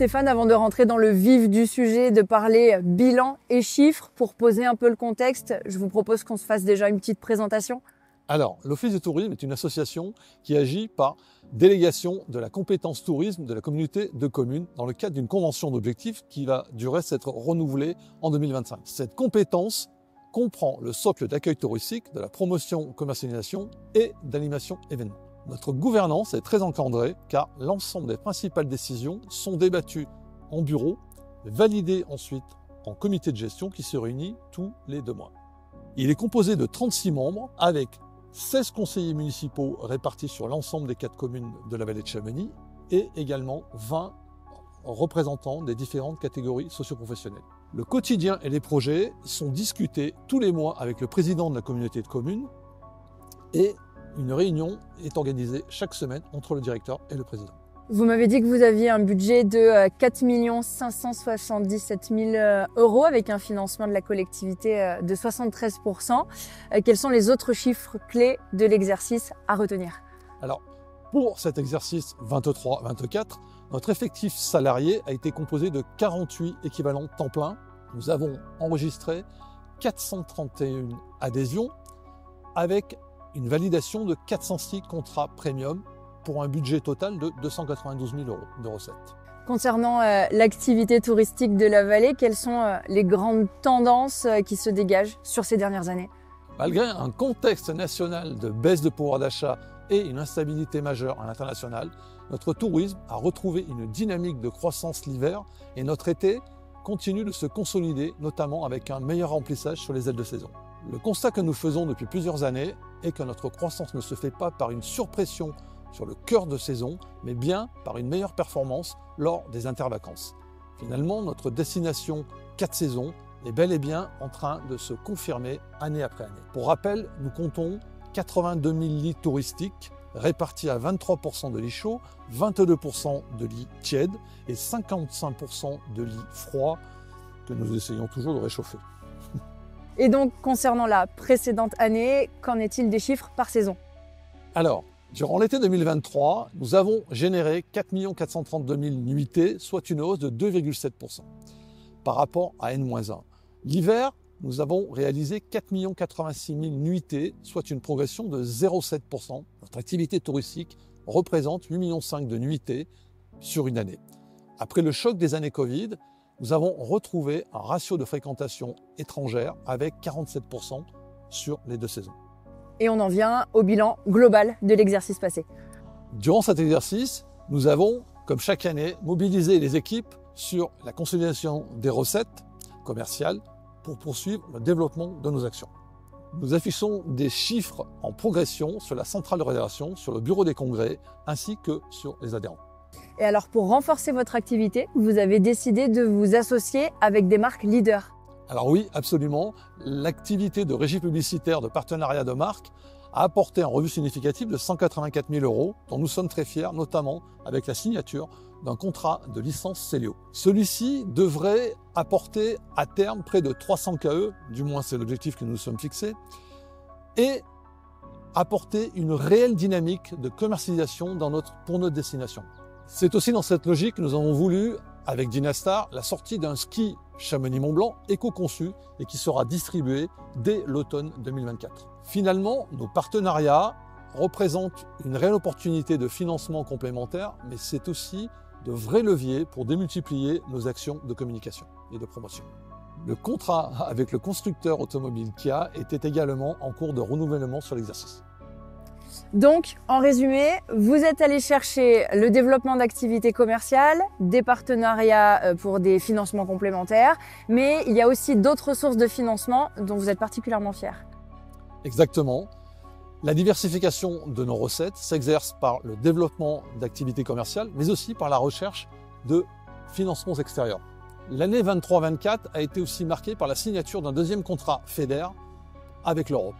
Stéphane, avant de rentrer dans le vif du sujet, de parler bilan et chiffres, pour poser un peu le contexte, je vous propose qu'on se fasse déjà une petite présentation. Alors, l'Office du tourisme est une association qui agit par délégation de la compétence tourisme de la communauté de communes dans le cadre d'une convention d'objectifs qui va du reste être renouvelée en 2025. Cette compétence comprend le socle d'accueil touristique, de la promotion, commercialisation et d'animation événements. Notre gouvernance est très encadrée car l'ensemble des principales décisions sont débattues en bureau, validées ensuite en comité de gestion qui se réunit tous les 2 mois. Il est composé de 36 membres avec 16 conseillers municipaux répartis sur l'ensemble des 4 communes de la vallée de Chamonix et également 20 représentants des différentes catégories socio-professionnelles. Le quotidien et les projets sont discutés tous les mois avec le président de la communauté de communes et une réunion est organisée chaque semaine entre le directeur et le président. Vous m'avez dit que vous aviez un budget de 4 577 000 € avec un financement de la collectivité de 73%. Quels sont les autres chiffres clés de l'exercice à retenir? Alors, pour cet exercice 23-24, notre effectif salarié a été composé de 48 équivalents temps plein. Nous avons enregistré 431 adhésions avec une validation de 406 contrats premium pour un budget total de 292 000 € de recettes. Concernant l'activité touristique de la vallée, quelles sont les grandes tendances qui se dégagent sur ces dernières années? Malgré un contexte national de baisse de pouvoir d'achat et une instabilité majeure à l'international, notre tourisme a retrouvé une dynamique de croissance l'hiver et notre été continue de se consolider, notamment avec un meilleur remplissage sur les ailes de saison. Le constat que nous faisons depuis plusieurs années est que notre croissance ne se fait pas par une surpression sur le cœur de saison, mais bien par une meilleure performance lors des intervacances. Finalement, notre destination 4 saisons est bel et bien en train de se confirmer année après année. Pour rappel, nous comptons 82 000 lits touristiques répartis à 23% de lits chauds, 22% de lits tièdes et 55% de lits froids que nous essayons toujours de réchauffer. Et donc, concernant la précédente année, qu'en est-il des chiffres par saison? Alors, durant l'été 2023, nous avons généré 4 432 000 nuitées, soit une hausse de 2,7% par rapport à N-1. L'hiver, nous avons réalisé 4 086 000 nuitées, soit une progression de 0,7%. Notre activité touristique représente 8,5 millions de nuitées sur une année. Après le choc des années Covid, nous avons retrouvé un ratio de fréquentation étrangère avec 47% sur les 2 saisons. Et on en vient au bilan global de l'exercice passé. Durant cet exercice, nous avons, comme chaque année, mobilisé les équipes sur la consolidation des recettes commerciales pour poursuivre le développement de nos actions. Nous affichons des chiffres en progression sur la centrale de réservation, sur le bureau des congrès, ainsi que sur les adhérents. Et alors, pour renforcer votre activité, vous avez décidé de vous associer avec des marques leaders. Alors oui, absolument. L'activité de régie publicitaire de partenariat de marque a apporté un revenu significatif de 184 000 € dont nous sommes très fiers, notamment avec la signature d'un contrat de licence Célio. Celui-ci devrait apporter à terme près de 300 KE, du moins c'est l'objectif que nous nous sommes fixés, et apporter une réelle dynamique de commercialisation pour notre destination. C'est aussi dans cette logique que nous avons voulu, avec Dynastar, la sortie d'un ski Chamonix-Mont-Blanc éco-conçu et qui sera distribué dès l'automne 2024. Finalement, nos partenariats représentent une réelle opportunité de financement complémentaire, mais c'est aussi de vrais leviers pour démultiplier nos actions de communication et de promotion. Le contrat avec le constructeur automobile Kia était également en cours de renouvellement sur l'exercice. Donc, en résumé, vous êtes allé chercher le développement d'activités commerciales, des partenariats pour des financements complémentaires, mais il y a aussi d'autres sources de financement dont vous êtes particulièrement fiers. Exactement. La diversification de nos recettes s'exerce par le développement d'activités commerciales, mais aussi par la recherche de financements extérieurs. L'année 23-24 a été aussi marquée par la signature d'un deuxième contrat FEDER avec l'Europe.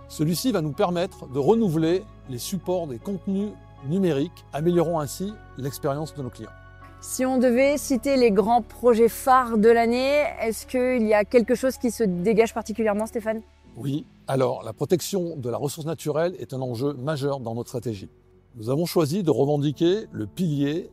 Celui-ci va nous permettre de renouveler les supports des contenus numériques, améliorant ainsi l'expérience de nos clients. Si on devait citer les grands projets phares de l'année, est-ce qu'il y a quelque chose qui se dégage particulièrement, Stéphane? Oui, alors la protection de la ressource naturelle est un enjeu majeur dans notre stratégie. Nous avons choisi de revendiquer le pilier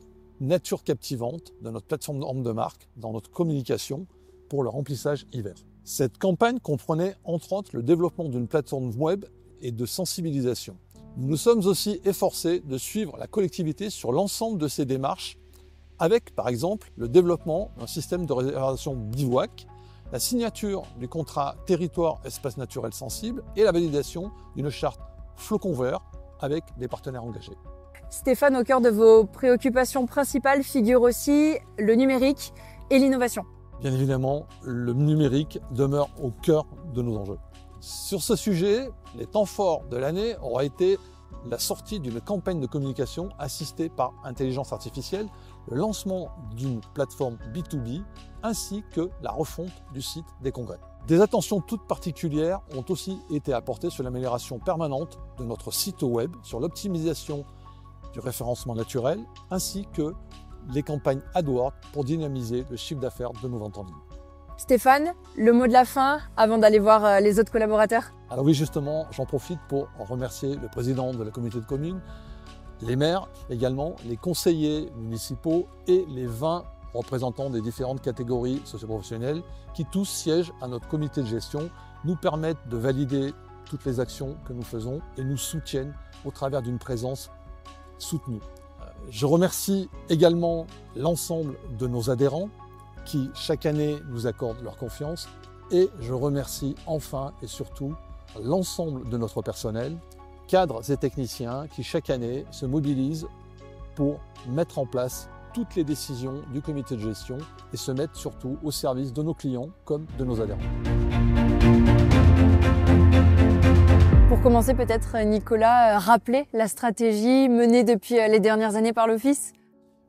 nature captivante de notre plateforme de marque dans notre communication pour le remplissage hiver. Cette campagne comprenait entre autres le développement d'une plateforme web et de sensibilisation. Nous nous sommes aussi efforcés de suivre la collectivité sur l'ensemble de ces démarches avec par exemple le développement d'un système de réservation bivouac, la signature du contrat territoire espace naturel sensible et la validation d'une charte flocon vert avec des partenaires engagés. Stéphane, au cœur de vos préoccupations principales figure aussi le numérique et l'innovation. Bien évidemment, le numérique demeure au cœur de nos enjeux. Sur ce sujet, les temps forts de l'année auront été la sortie d'une campagne de communication assistée par intelligence artificielle, le lancement d'une plateforme B2B, ainsi que la refonte du site des congrès. Des attentions toutes particulières ont aussi été apportées sur l'amélioration permanente de notre site web, sur l'optimisation du référencement naturel, ainsi que les campagnes AdWords pour dynamiser le chiffre d'affaires de nos ventes en ligne. Stéphane, le mot de la fin avant d'aller voir les autres collaborateurs? Alors oui, justement, j'en profite pour remercier le président de la communauté de communes, les maires également, les conseillers municipaux et les 20 représentants des différentes catégories socioprofessionnelles qui tous siègent à notre comité de gestion, nous permettent de valider toutes les actions que nous faisons et nous soutiennent au travers d'une présence soutenue. Je remercie également l'ensemble de nos adhérents qui chaque année nous accordent leur confiance et je remercie enfin et surtout l'ensemble de notre personnel, cadres et techniciens qui chaque année se mobilisent pour mettre en place toutes les décisions du comité de gestion et se mettre surtout au service de nos clients comme de nos adhérents. Pour commencer, peut-être Nicolas, rappeler la stratégie menée depuis les dernières années par l'Office?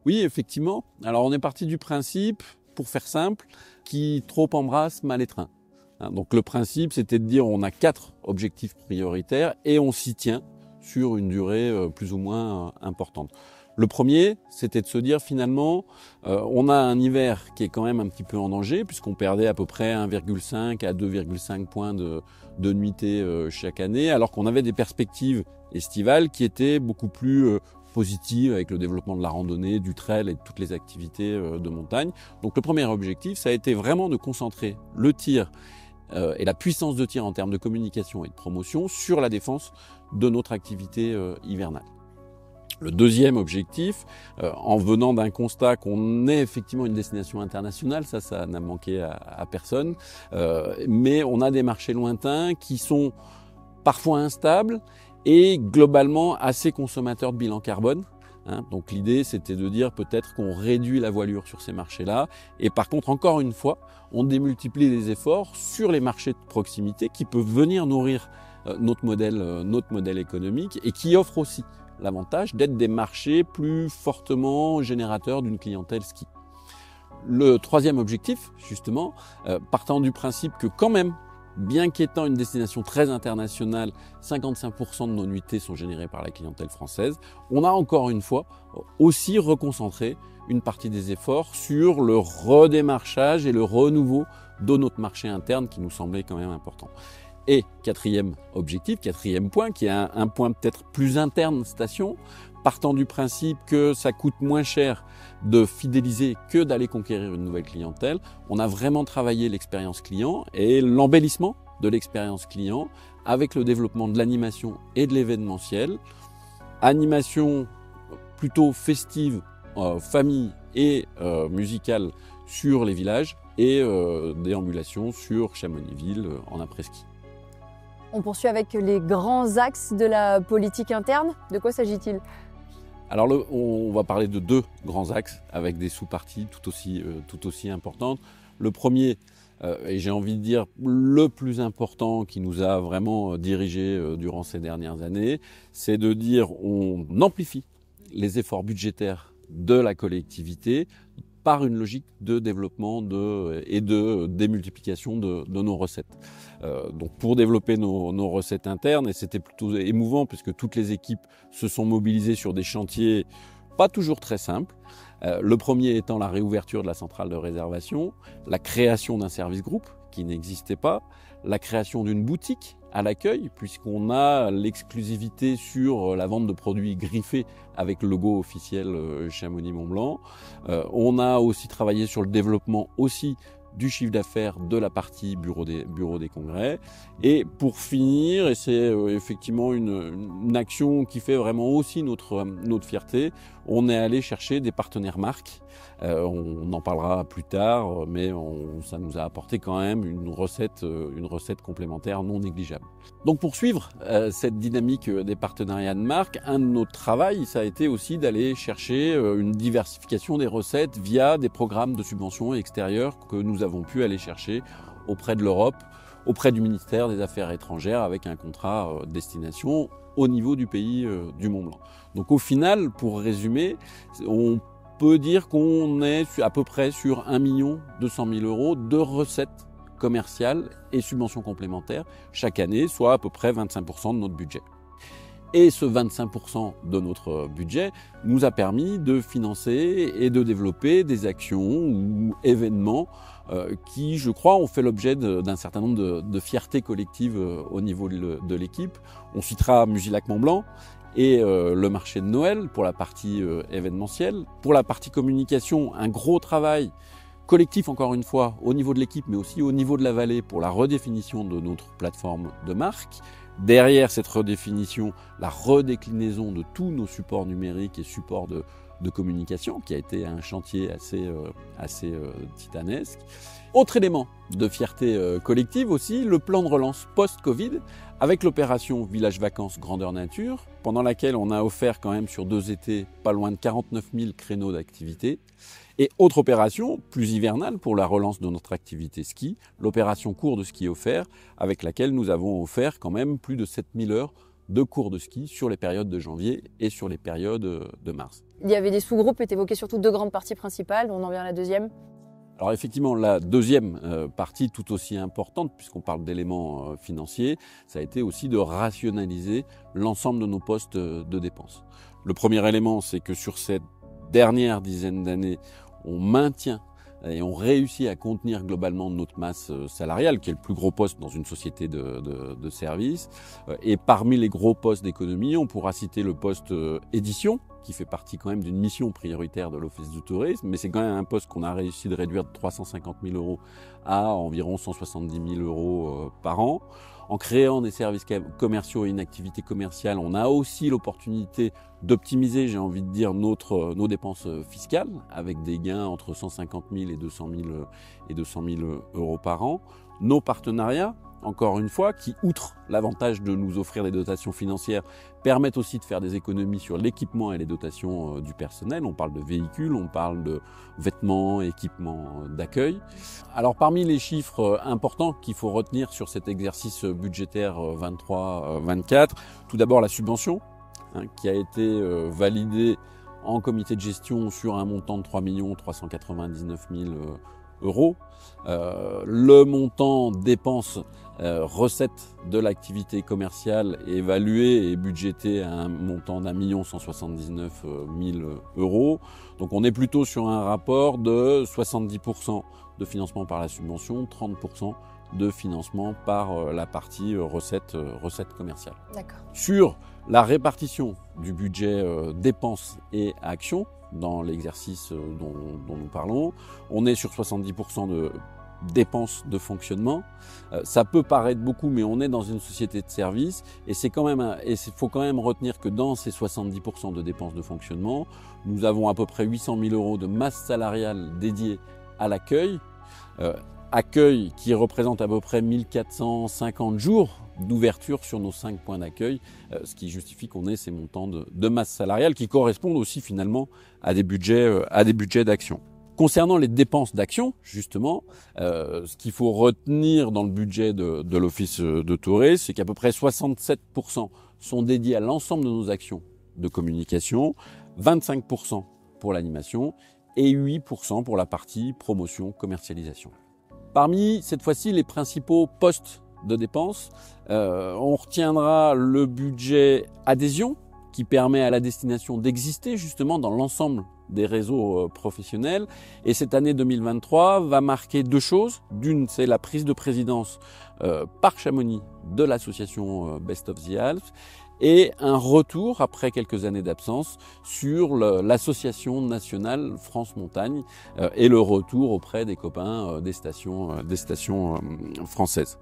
Oui, effectivement. Alors on est parti du principe, pour faire simple, qui trop embrasse mal étreint. Donc le principe, c'était de dire on a 4 objectifs prioritaires et on s'y tient sur une durée plus ou moins importante. Le premier, c'était de se dire finalement, on a un hiver qui est quand même un petit peu en danger puisqu'on perdait à peu près 1,5 à 2,5 points de nuitée chaque année, alors qu'on avait des perspectives estivales qui étaient beaucoup plus positives avec le développement de la randonnée, du trail et de toutes les activités de montagne. Donc le premier objectif, ça a été vraiment de concentrer le tir et la puissance de tir en termes de communication et de promotion sur la défense de notre activité hivernale. Le deuxième objectif, en venant d'un constat qu'on est effectivement une destination internationale, ça n'a manqué à personne, mais on a des marchés lointains qui sont parfois instables et globalement assez consommateurs de bilan carbone. Donc l'idée, c'était de dire peut-être qu'on réduit la voilure sur ces marchés-là et par contre, encore une fois, on démultiplie les efforts sur les marchés de proximité qui peuvent venir nourrir notre modèle économique et qui offrent aussi l'avantage d'être des marchés plus fortement générateurs d'une clientèle ski. Le troisième objectif, justement, partant du principe que quand même, bien qu'étant une destination très internationale, 55% de nos nuitées sont générées par la clientèle française, on a encore une fois aussi reconcentré une partie des efforts sur le redémarchage et le renouveau de notre marché interne qui nous semblait quand même important. Et quatrième objectif, quatrième point, qui est un point peut-être plus interne station, partant du principe que ça coûte moins cher de fidéliser que d'aller conquérir une nouvelle clientèle, on a vraiment travaillé l'expérience client et l'embellissement de l'expérience client avec le développement de l'animation et de l'événementiel. Animation plutôt festive, famille et musicale sur les villages et déambulation sur Chamonix-Ville en après-ski. On poursuit avec les grands axes de la politique interne. De quoi s'agit-il? Alors on va parler de 2 grands axes avec des sous-parties tout aussi importantes. Le premier, et j'ai envie de dire le plus important qui nous a vraiment dirigés durant ces dernières années, c'est de dire on amplifie les efforts budgétaires de la collectivité par une logique de développement et de démultiplication de nos recettes. Donc pour développer nos recettes internes, et c'était plutôt émouvant puisque toutes les équipes se sont mobilisées sur des chantiers pas toujours très simples. Le premier étant la réouverture de la centrale de réservation, la création d'un service groupe qui n'existait pas, la création d'une boutique à l'accueil, puisqu'on a l'exclusivité sur la vente de produits griffés avec le logo officiel Chamonix-Mont-Blanc. On a aussi travaillé sur le développement aussi du chiffre d'affaires de la partie bureau des congrès. Et pour finir, et c'est effectivement une action qui fait vraiment aussi notre fierté, on est allé chercher des partenaires marques. On en parlera plus tard, mais ça nous a apporté quand même une recette complémentaire non négligeable. Donc pour suivre cette dynamique des partenariats de marque, un de nos travaux, ça a été aussi d'aller chercher une diversification des recettes via des programmes de subventions extérieures que nous avons pu aller chercher auprès de l'Europe, auprès du ministère des Affaires étrangères avec un contrat destination au niveau du pays du Mont-Blanc. Donc au final, pour résumer, on peut dire qu'on est à peu près sur 1 200 000 € de recettes commerciales et subventions complémentaires chaque année, soit à peu près 25% de notre budget. Et ce 25% de notre budget nous a permis de financer et de développer des actions ou événements qui, je crois, ont fait l'objet d'un certain nombre de fiertés collectives au niveau de l'équipe. On citera Musilac-Mont-Blanc et le marché de Noël pour la partie événementielle. Pour la partie communication, un gros travail collectif, encore une fois, au niveau de l'équipe, mais aussi au niveau de la vallée pour la redéfinition de notre plateforme de marque. Derrière cette redéfinition, la redéclinaison de tous nos supports numériques et supports de communication, qui a été un chantier assez titanesque. Autre élément de fierté collective aussi, le plan de relance post-Covid, avec l'opération Village Vacances Grandeur Nature, pendant laquelle on a offert quand même sur 2 étés pas loin de 49 000 créneaux d'activité. Et autre opération, plus hivernale pour la relance de notre activité ski, l'opération cours de ski offert, avec laquelle nous avons offert quand même plus de 7000 heures de cours de ski sur les périodes de janvier et sur les périodes de mars. Il y avait des sous-groupes et évoqués surtout 2 grandes parties principales, on en vient à la deuxième. Alors effectivement, la deuxième partie tout aussi importante, puisqu'on parle d'éléments financiers, ça a été aussi de rationaliser l'ensemble de nos postes de dépenses. Le premier élément, c'est que sur cette dernière dizaine d'années, on maintient et on réussit à contenir globalement notre masse salariale, qui est le plus gros poste dans une société de services. Et parmi les gros postes d'économie, on pourra citer le poste édition, qui fait partie quand même d'une mission prioritaire de l'Office du tourisme, mais c'est quand même un poste qu'on a réussi de réduire de 350 000 € à environ 170 000 € par an. En créant des services commerciaux et une activité commerciale, on a aussi l'opportunité d'optimiser, j'ai envie de dire, nos dépenses fiscales, avec des gains entre 150 000 et 200 000 € par an. Nos partenariats, encore une fois, qui, outre l'avantage de nous offrir des dotations financières, permettent aussi de faire des économies sur l'équipement et les dotations du personnel. On parle de véhicules, on parle de vêtements, équipements d'accueil. Alors parmi les chiffres importants qu'il faut retenir sur cet exercice budgétaire 23-24, tout d'abord la subvention, qui a été validée en comité de gestion sur un montant de 3 399 000 €. Le montant dépenses recettes de l'activité commerciale est évalué et budgété à un montant d'1 179 000 €. Donc on est plutôt sur un rapport de 70% de financement par la subvention, 30% de financement par la partie recettes commerciales. D'accord. Sur la répartition du budget dépenses et actions, dans l'exercice dont nous parlons, on est sur 70% de dépenses de fonctionnement. Ça peut paraître beaucoup, mais on est dans une société de service et il faut quand même retenir que dans ces 70% de dépenses de fonctionnement, nous avons à peu près 800 000 € de masse salariale dédiée à l'accueil. Accueil qui représente à peu près 1450 jours d'ouverture sur nos 5 points d'accueil, ce qui justifie qu'on ait ces montants de masse salariale qui correspondent aussi finalement à des budgets d'action. Concernant les dépenses d'action, justement, ce qu'il faut retenir dans le budget de l'Office de tourisme, c'est qu'à peu près 67% sont dédiés à l'ensemble de nos actions de communication, 25% pour l'animation et 8% pour la partie promotion, commercialisation. Parmi, cette fois-ci, les principaux postes de dépenses, on retiendra le budget adhésion, qui permet à la destination d'exister justement dans l'ensemble des réseaux professionnels. Et cette année 2023 va marquer deux choses. D'une, c'est la prise de présidence par Chamonix de l'association Best of the Alps et un retour, après quelques années d'absence, sur l'association nationale France Montagne et le retour auprès des copains des stations françaises.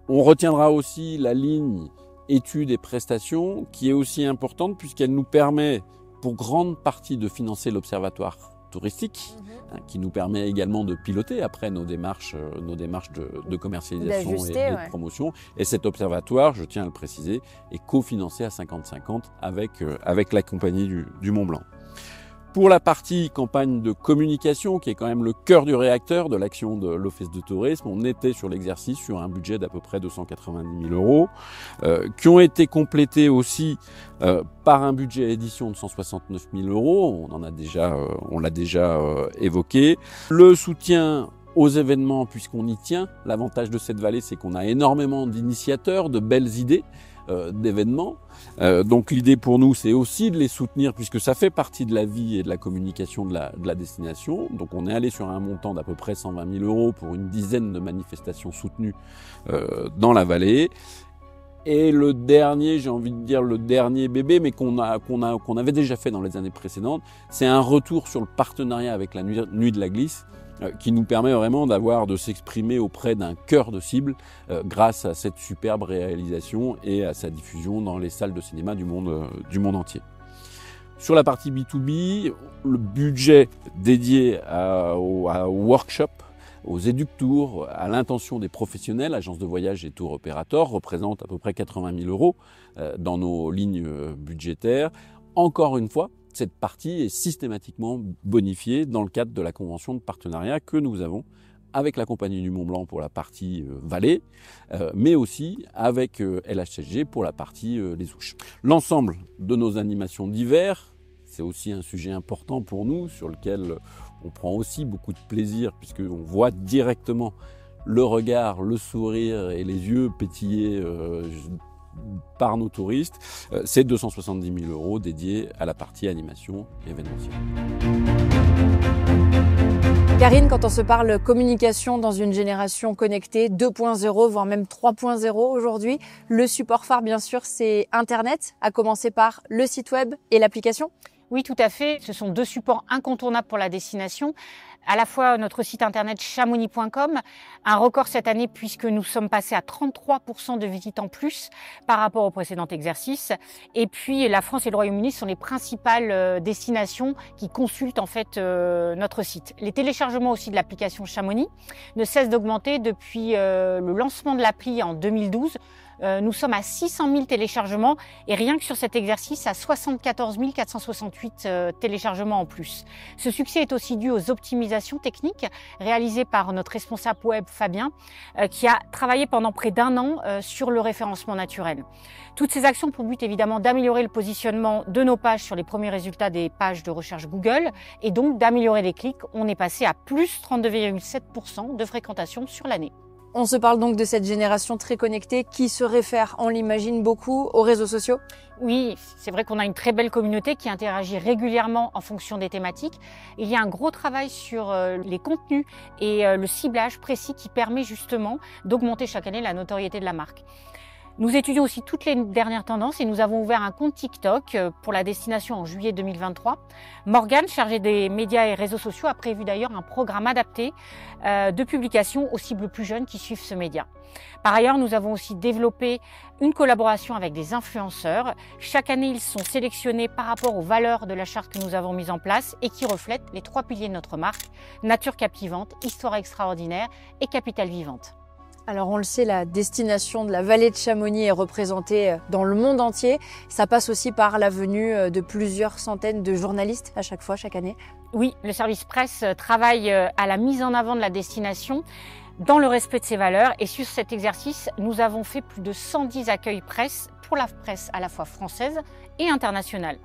On retiendra aussi la ligne études et prestations qui est aussi importante puisqu'elle nous permet pour grande partie de financer l'observatoire touristique, qui nous permet également de piloter après nos démarches de commercialisation et de promotion. Et cet observatoire, je tiens à le préciser, est cofinancé à 50-50 avec la compagnie du Mont Blanc. Pour la partie campagne de communication, qui est quand même le cœur du réacteur de l'action de l'Office de tourisme, on était sur l'exercice sur un budget d'à peu près 290 000 €, qui ont été complétés aussi par un budget édition de 169 000 €. On l'a déjà évoqué. Le soutien aux événements, puisqu'on y tient. L'avantage de cette vallée, c'est qu'on a énormément d'initiateurs, de belles idées d'événements. Donc l'idée pour nous, c'est aussi de les soutenir puisque ça fait partie de la vie et de la communication de la destination. Donc on est allé sur un montant d'à peu près 120 000 € pour une dizaine de manifestations soutenues dans la vallée. Et le dernier, j'ai envie de dire le dernier bébé, mais qu'on avait déjà fait dans les années précédentes, c'est un retour sur le partenariat avec la Nuit de la Glisse, qui nous permet vraiment de s'exprimer auprès d'un cœur de cible grâce à cette superbe réalisation et à sa diffusion dans les salles de cinéma du monde entier. Sur la partie B2B, le budget dédié au workshop, aux éductours, à l'intention des professionnels, agences de voyage et tour opérateurs, représente à peu près 80 000 € dans nos lignes budgétaires. Encore une fois, cette partie est systématiquement bonifiée dans le cadre de la convention de partenariat que nous avons avec la Compagnie du Mont Blanc pour la partie vallée, mais aussi avec LHCG pour la partie les Ouches. L'ensemble de nos animations d'hiver, c'est aussi un sujet important pour nous, sur lequel on prend aussi beaucoup de plaisir, puisqu'on voit directement le regard, le sourire et les yeux pétiller par nos touristes. C'est 270 000 € dédiés à la partie animation et événementielle. Karine, quand on se parle communication dans une génération connectée 2.0, voire même 3.0 aujourd'hui, le support phare, bien sûr, c'est Internet, à commencer par le site web et l'application. Oui, tout à fait. Ce sont deux supports incontournables pour la destination. À la fois notre site internet chamonix.com, un record cette année puisque nous sommes passés à 33% de visites en plus par rapport au précédent exercice. Et puis la France et le Royaume-Uni sont les principales destinations qui consultent en fait notre site. Les téléchargements aussi de l'application Chamonix ne cessent d'augmenter depuis le lancement de l'appli en 2012. Nous sommes à 600 000 téléchargements et rien que sur cet exercice à 74 468 téléchargements en plus. Ce succès est aussi dû aux optimisations techniques réalisées par notre responsable web Fabien qui a travaillé pendant près d'1 an sur le référencement naturel. Toutes ces actions ont pour but évidemment d'améliorer le positionnement de nos pages sur les premiers résultats des pages de recherche Google et donc d'améliorer les clics. On est passé à plus 32,7% de fréquentation sur l'année. On se parle donc de cette génération très connectée qui se réfère, on l'imagine beaucoup, aux réseaux sociaux. Oui, c'est vrai qu'on a une très belle communauté qui interagit régulièrement en fonction des thématiques. Il y a un gros travail sur les contenus et le ciblage précis qui permet justement d'augmenter chaque année la notoriété de la marque. Nous étudions aussi toutes les dernières tendances et nous avons ouvert un compte TikTok pour la destination en juillet 2023. Morgane, chargée des médias et réseaux sociaux, a prévu d'ailleurs un programme adapté de publication aux cibles plus jeunes qui suivent ce média. Par ailleurs, nous avons aussi développé une collaboration avec des influenceurs. Chaque année, ils sont sélectionnés par rapport aux valeurs de la charte que nous avons mise en place et qui reflètent les 3 piliers de notre marque, nature captivante, histoire extraordinaire et capitale vivante. Alors on le sait, la destination de la vallée de Chamonix est représentée dans le monde entier. Ça passe aussi par la venue de plusieurs centaines de journalistes à chaque fois, chaque année. Oui, le service presse travaille à la mise en avant de la destination dans le respect de ses valeurs. Et sur cet exercice, nous avons fait plus de 110 accueils presse pour la presse à la fois française et internationale.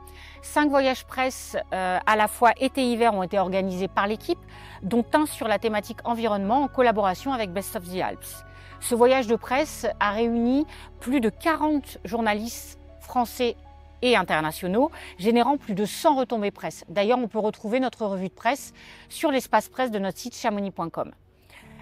5 voyages presse à la fois été-hiver ont été organisés par l'équipe, dont un sur la thématique environnement en collaboration avec Best of the Alps. Ce voyage de presse a réuni plus de 40 journalistes français et internationaux, générant plus de 100 retombées presse. D'ailleurs, on peut retrouver notre revue de presse sur l'espace presse de notre site chamonix.com.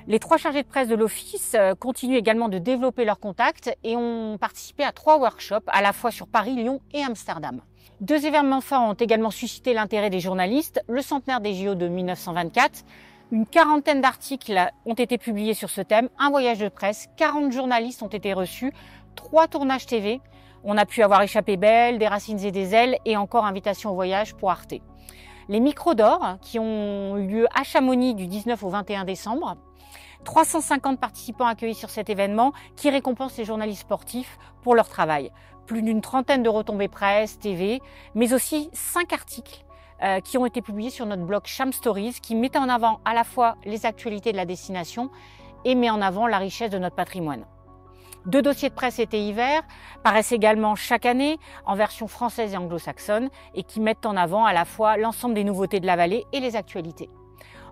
Les 3 chargés de presse de l'Office continuent également de développer leurs contacts et ont participé à 3 workshops, à la fois sur Paris, Lyon et Amsterdam. 2 événements forts ont également suscité l'intérêt des journalistes, le centenaire des JO de 1924. Une 40aine d'articles ont été publiés sur ce thème, un voyage de presse, 40 journalistes ont été reçus, 3 tournages TV. On a pu avoir Échappée belle, Des racines et des ailes et encore Invitation au voyage pour Arte. Les micros d'or qui ont eu lieu à Chamonix du 19 au 21 décembre. 350 participants accueillis sur cet événement qui récompense les journalistes sportifs pour leur travail. Plus d'une trentaine de retombées presse, TV, mais aussi 5 articles qui ont été publiés sur notre blog Cham Stories qui mettaient en avant à la fois les actualités de la destination et met en avant la richesse de notre patrimoine. 2 dossiers de presse été-hiver paraissent également chaque année en version française et anglo-saxonne et qui mettent en avant à la fois l'ensemble des nouveautés de la vallée et les actualités.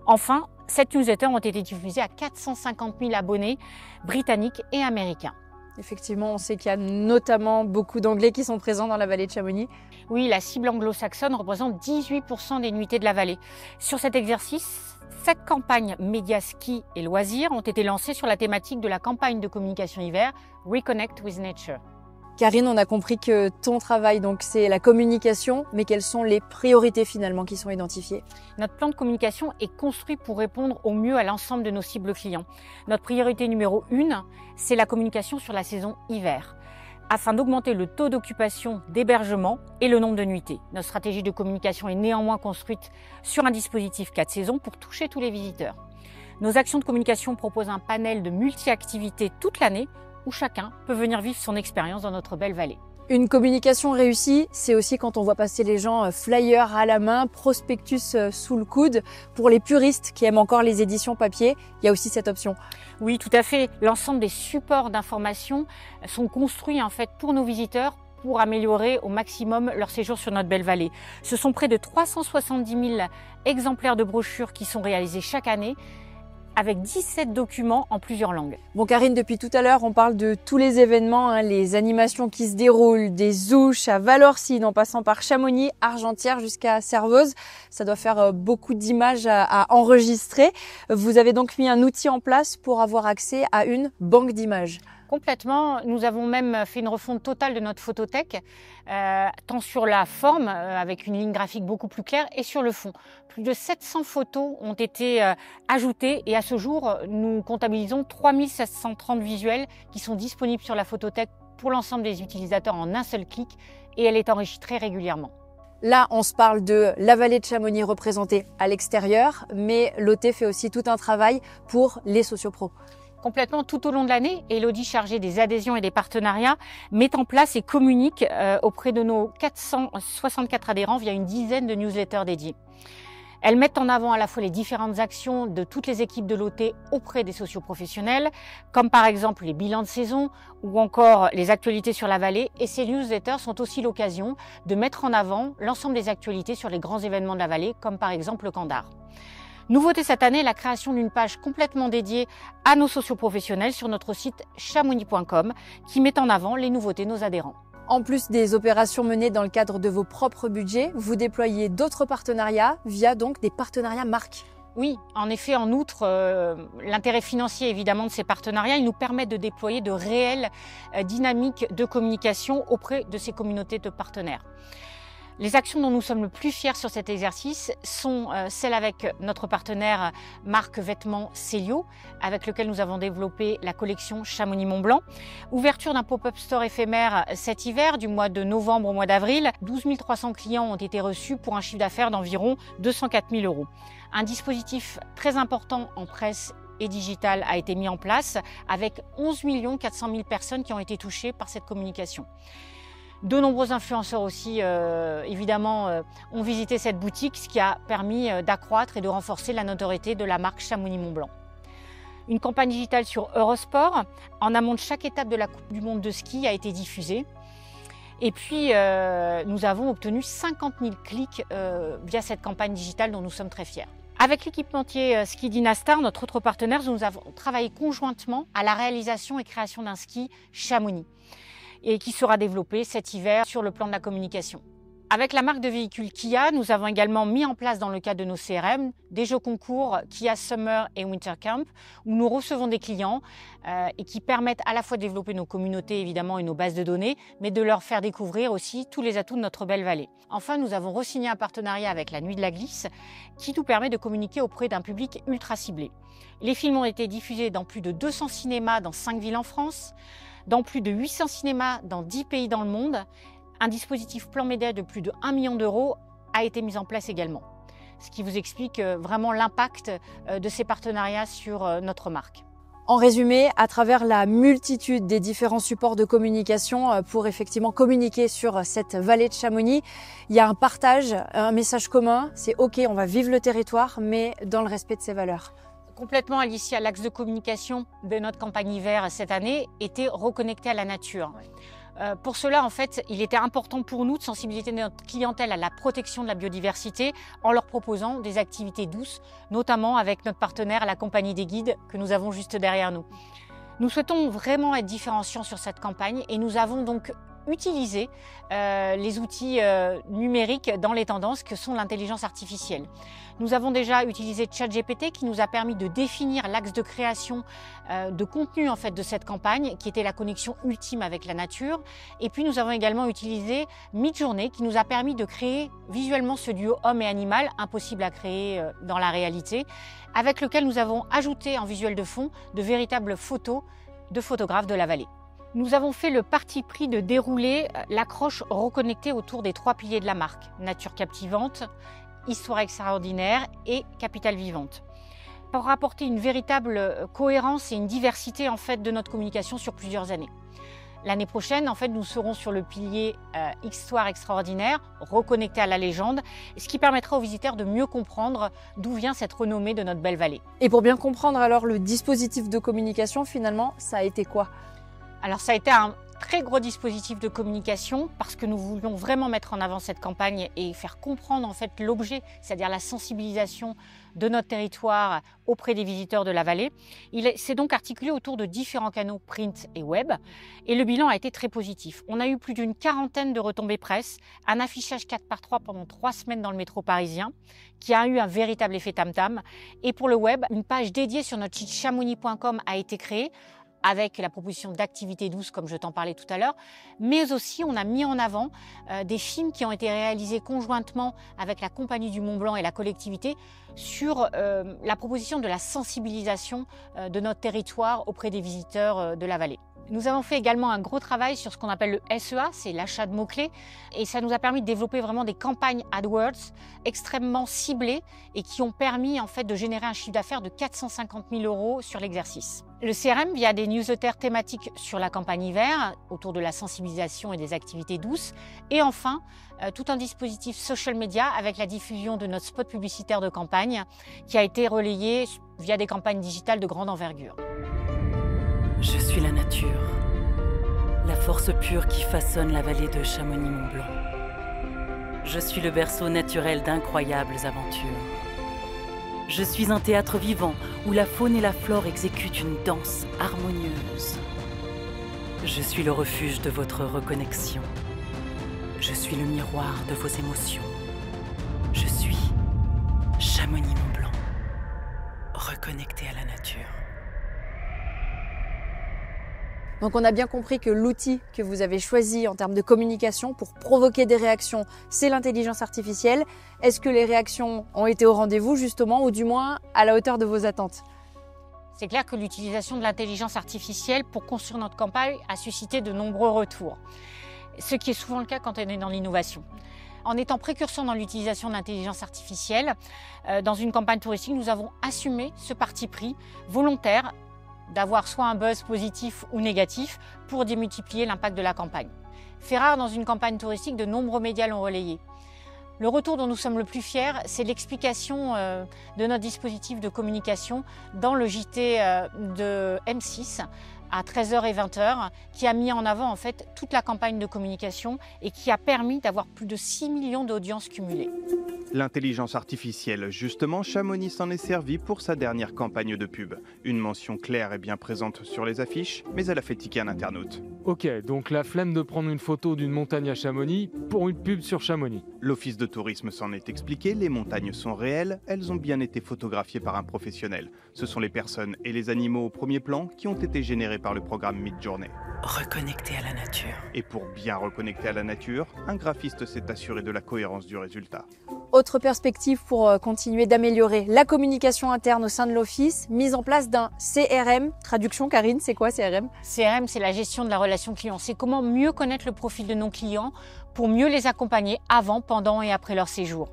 Enfin, 7 newsletters ont été diffusés à 450 000 abonnés britanniques et américains. Effectivement, on sait qu'il y a notamment beaucoup d'Anglais qui sont présents dans la vallée de Chamonix. Oui, la cible anglo-saxonne représente 18% des nuitées de la vallée. Sur cet exercice, 7 campagnes médias ski et loisirs ont été lancées sur la thématique de la campagne de communication hiver Reconnect with Nature. Karine, on a compris que ton travail, donc, c'est la communication, mais quelles sont les priorités finalement qui sont identifiées? Notre plan de communication est construit pour répondre au mieux à l'ensemble de nos cibles clients. Notre priorité numéro 1, c'est la communication sur la saison hiver, afin d'augmenter le taux d'occupation d'hébergement et le nombre de nuitées. Notre stratégie de communication est néanmoins construite sur un dispositif 4 saisons pour toucher tous les visiteurs. Nos actions de communication proposent un panel de multi-activités toute l'année, où chacun peut venir vivre son expérience dans notre belle vallée. Une communication réussie, c'est aussi quand on voit passer les gens flyers à la main, prospectus sous le coude. Pour les puristes qui aiment encore les éditions papier, il y a aussi cette option. Oui, tout à fait. L'ensemble des supports d'information sont construits en fait pour nos visiteurs pour améliorer au maximum leur séjour sur notre belle vallée. Ce sont près de 370 000 exemplaires de brochures qui sont réalisés chaque année, avec 17 documents en plusieurs langues. Bon Karine, depuis tout à l'heure, on parle de tous les événements, les animations qui se déroulent, des ouches à Valorcine, en passant par Chamonix, Argentière jusqu'à Servoz. Ça doit faire beaucoup d'images à enregistrer. Vous avez donc mis un outil en place pour avoir accès à une banque d'images. Complètement. Nous avons même fait une refonte totale de notre photothèque, tant sur la forme, avec une ligne graphique beaucoup plus claire, et sur le fond. Plus de 700 photos ont été ajoutées et à ce jour, nous comptabilisons 3730 visuels qui sont disponibles sur la photothèque pour l'ensemble des utilisateurs en un seul clic et elle est enrichie très régulièrement. Là, on se parle de la vallée de Chamonix représentée à l'extérieur, mais l'OT fait aussi tout un travail pour les sociopros. Complètement, tout au long de l'année, Elodie, chargée des adhésions et des partenariats, met en place et communique auprès de nos 464 adhérents via une dizaine de newsletters dédiés. Elles mettent en avant à la fois les différentes actions de toutes les équipes de l'OT auprès des socioprofessionnels, comme par exemple les bilans de saison ou encore les actualités sur la vallée. Et ces newsletters sont aussi l'occasion de mettre en avant l'ensemble des actualités sur les grands événements de la vallée, comme par exemple le Camp d'Art. Nouveauté cette année, la création d'une page complètement dédiée à nos socioprofessionnels sur notre site chamonix.com qui met en avant les nouveautés de nos adhérents. En plus des opérations menées dans le cadre de vos propres budgets, vous déployez d'autres partenariats via donc des partenariats marques. Oui, en effet, en outre, l'intérêt financier évidemment de ces partenariats, il nous permet de déployer de réelles dynamiques de communication auprès de ces communautés de partenaires. Les actions dont nous sommes le plus fiers sur cet exercice sont celles avec notre partenaire marque vêtements Célio, avec lequel nous avons développé la collection Chamonix-Mont-Blanc. Ouverture d'un pop-up store éphémère cet hiver, du mois de novembre au mois d'avril. 12 300 clients ont été reçus pour un chiffre d'affaires d'environ 204 000 €. Un dispositif très important en presse et digital a été mis en place, avec 11 400 000 personnes qui ont été touchées par cette communication. De nombreux influenceurs aussi, évidemment, ont visité cette boutique, ce qui a permis d'accroître et de renforcer la notoriété de la marque Chamonix-Mont-Blanc. Une campagne digitale sur Eurosport, en amont de chaque étape de la Coupe du Monde de ski, a été diffusée. Et puis, nous avons obtenu 50 000 clics via cette campagne digitale dont nous sommes très fiers. Avec l'équipementier Ski Dynastar, notre autre partenaire, nous avons travaillé conjointement à la réalisation et création d'un ski Chamonix. et qui sera développé cet hiver sur le plan de la communication. Avec la marque de véhicules Kia, nous avons également mis en place dans le cadre de nos CRM des jeux concours Kia Summer et Winter Camp où nous recevons des clients et qui permettent à la fois de développer nos communautés évidemment et nos bases de données, mais de leur faire découvrir aussi tous les atouts de notre belle vallée. Enfin, nous avons re-signé un partenariat avec la Nuit de la Glisse qui nous permet de communiquer auprès d'un public ultra ciblé. Les films ont été diffusés dans plus de 200 cinémas dans 5 villes en France, dans plus de 800 cinémas dans 10 pays dans le monde. Un dispositif plan média de plus de 1 million d'euros a été mis en place également. Ce qui vous explique vraiment l'impact de ces partenariats sur notre marque. En résumé, à travers la multitude des différents supports de communication pour effectivement communiquer sur cette vallée de Chamonix, il y a un partage, un message commun, c'est OK, on va vivre le territoire, mais dans le respect de ses valeurs. Complètement, Alicia, l'axe de communication de notre campagne hiver cette année était reconnecté à la nature. Pour cela, en fait, il était important pour nous de sensibiliser notre clientèle à la protection de la biodiversité en leur proposant des activités douces, notamment avec notre partenaire, la Compagnie des Guides, que nous avons juste derrière nous. Nous souhaitons vraiment être différenciants sur cette campagne et nous avons donc utilisé les outils numériques dans les tendances que sont l'intelligence artificielle. Nous avons déjà utilisé ChatGPT qui nous a permis de définir l'axe de création de contenu en fait de cette campagne qui était la connexion ultime avec la nature. Et puis nous avons également utilisé Midjourney qui nous a permis de créer visuellement ce duo homme et animal impossible à créer dans la réalité, avec lequel nous avons ajouté en visuel de fond de véritables photos de photographes de la vallée. Nous avons fait le parti pris de dérouler l'accroche reconnectée autour des 3 piliers de la marque, nature captivante, histoire extraordinaire et capitale vivante, pour apporter une véritable cohérence et une diversité en fait de notre communication sur plusieurs années. L'année prochaine, en fait, nous serons sur le pilier histoire extraordinaire, reconnecté à la légende, ce qui permettra aux visiteurs de mieux comprendre d'où vient cette renommée de notre belle vallée. Et pour bien comprendre alors le dispositif de communication, finalement, ça a été quoi ? Alors ça a été un très gros dispositif de communication parce que nous voulions vraiment mettre en avant cette campagne et faire comprendre en fait l'objet, c'est-à-dire la sensibilisation de notre territoire auprès des visiteurs de la vallée. Il s'est donc articulé autour de différents canaux print et web et le bilan a été très positif. On a eu plus d'une 40aine de retombées presse, un affichage 4x3 pendant 3 semaines dans le métro parisien qui a eu un véritable effet tam-tam. Et pour le web, une page dédiée sur notre site chamonix.com a été créée avec la proposition d'activités douces, comme je t'en parlais tout à l'heure, mais aussi on a mis en avant des films qui ont été réalisés conjointement avec la Compagnie du Mont Blanc et la collectivité sur la proposition de la sensibilisation de notre territoire auprès des visiteurs de la vallée. Nous avons fait également un gros travail sur ce qu'on appelle le SEA, c'est l'achat de mots-clés, et ça nous a permis de développer vraiment des campagnes AdWords extrêmement ciblées et qui ont permis en fait de générer un chiffre d'affaires de 450 000 € sur l'exercice. Le CRM via des newsletters thématiques sur la campagne hiver, autour de la sensibilisation et des activités douces, et enfin tout un dispositif social media avec la diffusion de notre spot publicitaire de campagne qui a été relayé via des campagnes digitales de grande envergure. Je suis la nature, la force pure qui façonne la vallée de Chamonix-Mont-Blanc. Je suis le berceau naturel d'incroyables aventures. Je suis un théâtre vivant où la faune et la flore exécutent une danse harmonieuse. Je suis le refuge de votre reconnexion. Je suis le miroir de vos émotions. Je suis Chamonix-Mont-Blanc, reconnecté à la nature. Donc on a bien compris que l'outil que vous avez choisi en termes de communication pour provoquer des réactions, c'est l'intelligence artificielle. Est-ce que les réactions ont été au rendez-vous justement, ou du moins à la hauteur de vos attentes ? C'est clair que l'utilisation de l'intelligence artificielle pour construire notre campagne a suscité de nombreux retours, ce qui est souvent le cas quand on est dans l'innovation. En étant précurseur dans l'utilisation de l'intelligence artificielle, dans une campagne touristique, nous avons assumé ce parti pris volontaire d'avoir soit un buzz positif ou négatif pour démultiplier l'impact de la campagne. Fait rare dans une campagne touristique, de nombreux médias l'ont relayé. Le retour dont nous sommes le plus fiers, c'est l'explication de notre dispositif de communication dans le JT de M6 à 13h et 20h, qui a mis en avant en fait toute la campagne de communication et qui a permis d'avoir plus de 6 millions d'audiences cumulées. L'intelligence artificielle, justement, Chamonix s'en est servi pour sa dernière campagne de pub. Une mention claire et bien présente sur les affiches, mais elle a fait tiquer un internaute. Ok, donc la flemme de prendre une photo d'une montagne à Chamonix pour une pub sur Chamonix. L'Office de tourisme s'en est expliqué, les montagnes sont réelles, elles ont bien été photographiées par un professionnel. Ce sont les personnes et les animaux au premier plan qui ont été générés par le programme Midjourney. Reconnecter à la nature. Et pour bien reconnecter à la nature, un graphiste s'est assuré de la cohérence du résultat. Autre perspective pour continuer d'améliorer la communication interne au sein de l'Office, mise en place d'un CRM. Traduction, Karine, c'est quoi CRM? CRM, c'est la gestion de la relation client. C'est comment mieux connaître le profil de nos clients pour mieux les accompagner avant, pendant et après leur séjour.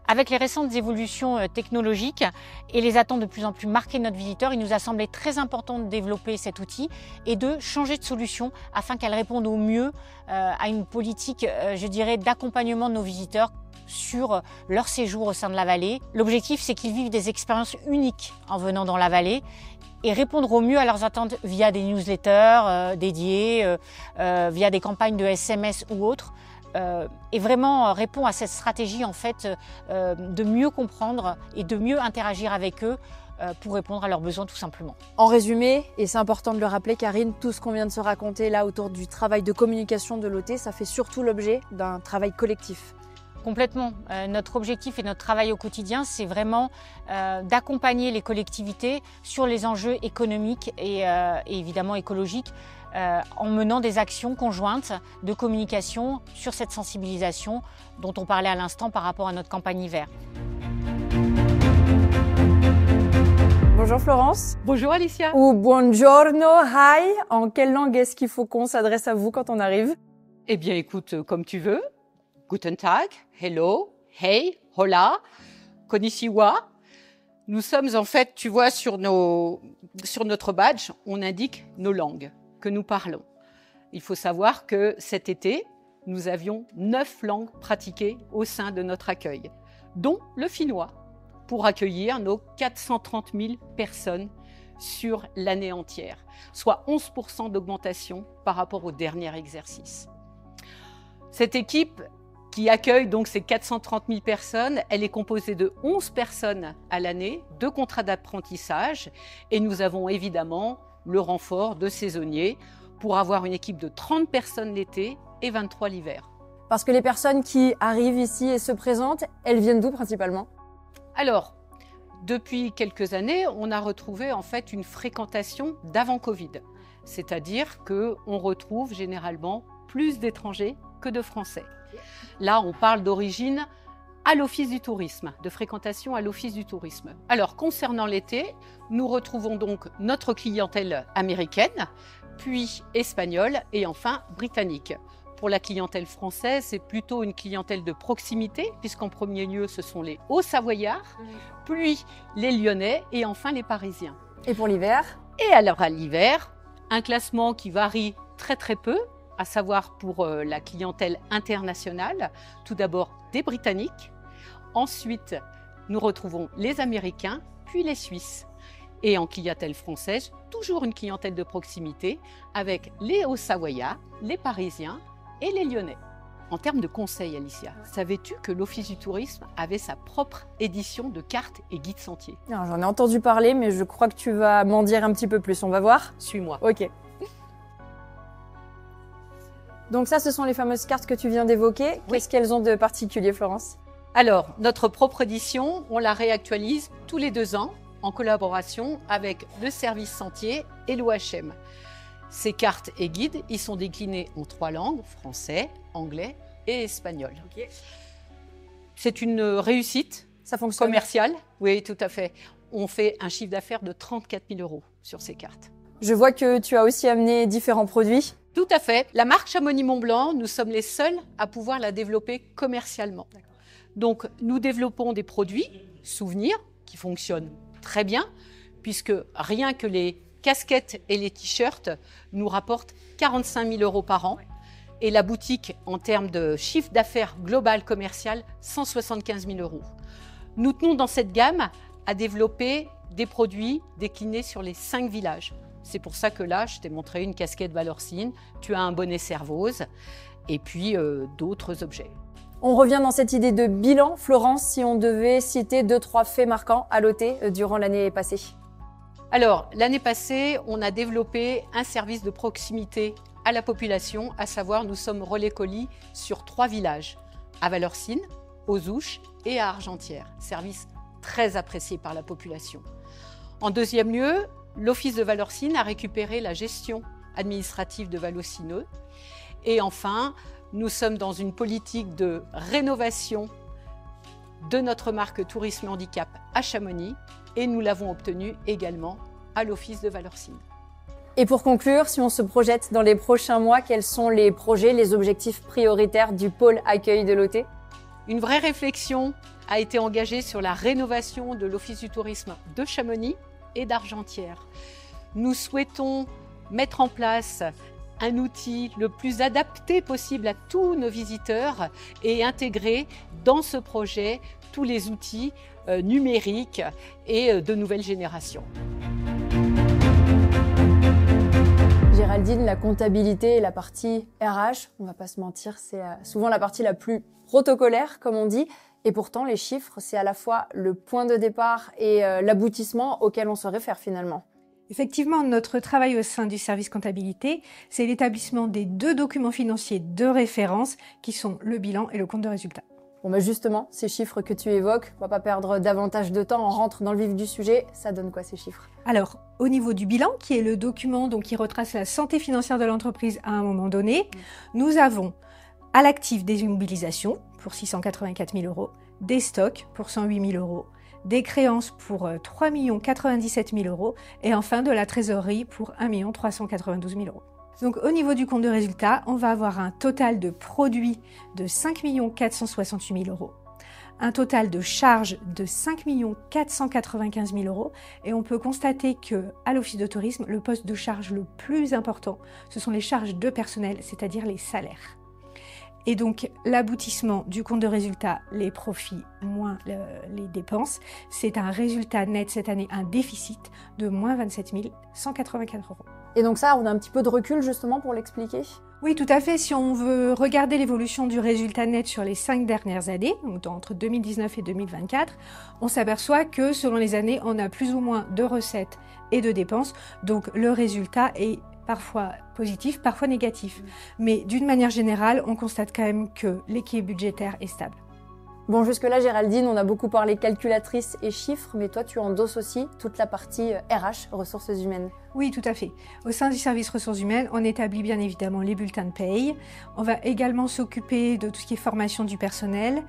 Avec les récentes évolutions technologiques et les attentes de plus en plus marquées de notre visiteur, il nous a semblé très important de développer cet outil et de changer de solution afin qu'elle réponde au mieux à une politique, je dirais, d'accompagnement de nos visiteurs sur leur séjour au sein de la vallée. L'objectif, c'est qu'ils vivent des expériences uniques en venant dans la vallée et répondre au mieux à leurs attentes via des newsletters dédiés, via des campagnes de SMS ou autres. Et vraiment répond à cette stratégie en fait de mieux comprendre et de mieux interagir avec eux pour répondre à leurs besoins tout simplement. En résumé, et c'est important de le rappeler Karine, tout ce qu'on vient de se raconter là autour du travail de communication de l'OT, ça fait surtout l'objet d'un travail collectif. Complètement. Notre objectif et notre travail au quotidien, c'est vraiment d'accompagner les collectivités sur les enjeux économiques et évidemment écologiques en menant des actions conjointes de communication sur cette sensibilisation dont on parlait à l'instant par rapport à notre campagne hiver. Bonjour Florence. Bonjour Alicia. Ou buongiorno, hi. En quelle langue est-ce qu'il faut qu'on s'adresse à vous quand on arrive? Eh bien écoute, comme tu veux. Guten Tag, hello, hey, hola, konnichiwa. Nous sommes en fait, tu vois, sur notre badge, on indique nos langues que nous parlons. Il faut savoir que cet été, nous avions 9 langues pratiquées au sein de notre accueil, dont le finnois, pour accueillir nos 430 000 personnes sur l'année entière, soit 11% d'augmentation par rapport au dernier exercice. Cette équipe qui accueille donc ces 430 000 personnes, elle est composée de 11 personnes à l'année, 2 contrats d'apprentissage, et nous avons évidemment le renfort de saisonniers pour avoir une équipe de 30 personnes l'été et 23 l'hiver. Parce que les personnes qui arrivent ici et se présentent, elles viennent d'où principalement? Alors, depuis quelques années, on a retrouvé en fait une fréquentation d'avant Covid. C'est-à-dire qu'on retrouve généralement plus d'étrangers que de Français. Là, on parle d'origine à l'Office du tourisme, de fréquentation à l'Office du tourisme. Alors, concernant l'été, nous retrouvons donc notre clientèle américaine, puis espagnole et enfin britannique. Pour la clientèle française, c'est plutôt une clientèle de proximité, puisqu'en premier lieu, ce sont les Hauts-Savoyards, puis les Lyonnais et enfin les Parisiens. Et pour l'hiver? Et alors à l'hiver, un classement qui varie très très peu, à savoir pour la clientèle internationale, tout d'abord des Britanniques, ensuite nous retrouvons les Américains, puis les Suisses. Et en clientèle française, toujours une clientèle de proximité avec les Hauts-Savoyards, les Parisiens et les Lyonnais. En termes de conseils, Alicia, savais-tu que l'Office du tourisme avait sa propre édition de cartes et guides sentiers? J'en ai entendu parler, mais je crois que tu vas m'en dire un petit peu plus. On va voir? Suis-moi. Ok. Donc ça, ce sont les fameuses cartes que tu viens d'évoquer. Oui. Qu'est-ce qu'elles ont de particulier, Florence? Alors, notre propre édition, on la réactualise tous les 2 ans en collaboration avec le service sentier et l'OHM. Ces cartes et guides, ils sont déclinés en 3 langues, français, anglais et espagnol. Okay. C'est une réussite Ça fonctionne commerciale. Oui, tout à fait. On fait un chiffre d'affaires de 34 000 € sur ces cartes. Je vois que tu as aussi amené différents produits. Tout à fait. La marque Chamonix-Mont-Blanc, nous sommes les seuls à pouvoir la développer commercialement. Donc, nous développons des produits, souvenirs, qui fonctionnent très bien, puisque rien que les casquettes et les t-shirts nous rapportent 45 000 € par an. Et la boutique, en termes de chiffre d'affaires global commercial, 175 000 €. Nous tenons dans cette gamme à développer des produits déclinés sur les 5 villages. C'est pour ça que là, je t'ai montré une casquette Valorcine, tu as un bonnet Servoz et puis d'autres objets. On revient dans cette idée de bilan. Florence, si on devait citer 2-3 faits marquants à l'OT durant l'année passée. Alors, l'année passée, on a développé un service de proximité à la population, à savoir nous sommes relais colis sur 3 villages, à Valorcine, aux Ouches et à Argentières. Service très apprécié par la population. En deuxième lieu, l'Office de Valorcine a récupéré la gestion administrative de Valocineux. Et enfin, nous sommes dans une politique de rénovation de notre marque Tourisme Handicap à Chamonix et nous l'avons obtenue également à l'Office de Valorcine. Et pour conclure, si on se projette dans les prochains mois, quels sont les projets, les objectifs prioritaires du pôle accueil de l'OT? Une vraie réflexion a été engagée sur la rénovation de l'Office du tourisme de Chamonix et d'Argentières. Nous souhaitons mettre en place un outil le plus adapté possible à tous nos visiteurs et intégrer dans ce projet tous les outils numériques et de nouvelle génération. Géraldine, la comptabilité et la partie RH, on va pas se mentir, c'est souvent la partie la plus protocolaire, comme on dit. Et pourtant, les chiffres, c'est à la fois le point de départ et l'aboutissement auquel on se réfère finalement. Effectivement, notre travail au sein du service comptabilité, c'est l'établissement des 2 documents financiers de référence qui sont le bilan et le compte de résultat. Bon bah justement, ces chiffres que tu évoques, on va pas perdre davantage de temps, on rentre dans le vif du sujet. Ça donne quoi ces chiffres? Alors, au niveau du bilan, qui est le document qui retrace la santé financière de l'entreprise à un moment donné, nous avons à l'actif des immobilisations pour 684 000 €, des stocks pour 108 000 €, des créances pour 3 097 000 € et enfin de la trésorerie pour 1 392 000 €. Donc au niveau du compte de résultat, on va avoir un total de produits de 5 468 000 €, un total de charges de 5 495 000 € et on peut constater que à l'Office de tourisme, le poste de charge le plus important, ce sont les charges de personnel, c'est-à-dire les salaires. Et donc, l'aboutissement du compte de résultat, les profits moins les dépenses, c'est un résultat net cette année, un déficit de moins 27 184 €. Et donc ça, on a un petit peu de recul justement pour l'expliquer? Oui, tout à fait. Si on veut regarder l'évolution du résultat net sur les 5 dernières années, donc entre 2019 et 2024, on s'aperçoit que selon les années, on a plus ou moins de recettes et de dépenses. Donc, le résultat est parfois positif, parfois négatif. Mais d'une manière générale, on constate quand même que l'équilibre budgétaire est stable. Bon, jusque-là, Géraldine, on a beaucoup parlé calculatrice et chiffres, mais toi, tu endosses aussi toute la partie RH, ressources humaines. Oui, tout à fait. Au sein du service ressources humaines, on établit bien évidemment les bulletins de paye. On va également s'occuper de tout ce qui est formation du personnel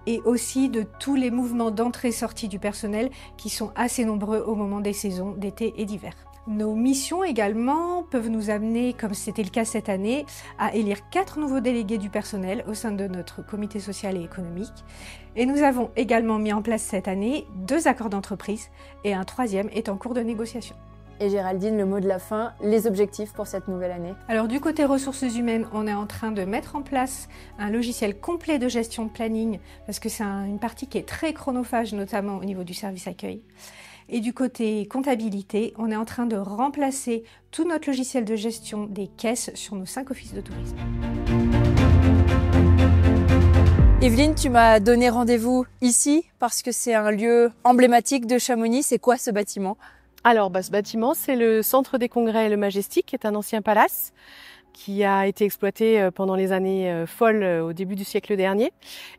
et aussi de tous les mouvements d'entrée-sortie du personnel qui sont assez nombreux au moment des saisons d'été et d'hiver. Nos missions également peuvent nous amener, comme c'était le cas cette année, à élire 4 nouveaux délégués du personnel au sein de notre comité social et économique. Et nous avons également mis en place cette année 2 accords d'entreprise et un 3e est en cours de négociation. Et Géraldine, le mot de la fin, les objectifs pour cette nouvelle année? Alors du côté ressources humaines, on est en train de mettre en place un logiciel complet de gestion de planning parce que c'est une partie qui est très chronophage, notamment au niveau du service accueil. Et du côté comptabilité, on est en train de remplacer tout notre logiciel de gestion des caisses sur nos 5 offices de tourisme. Evelyne, tu m'as donné rendez-vous ici parce que c'est un lieu emblématique de Chamonix. C'est quoi ce bâtiment? Alors, ce bâtiment, c'est le Centre des Congrès Le Majestic, qui est un ancien palace qui a été exploité pendant les années folles au début du siècle dernier.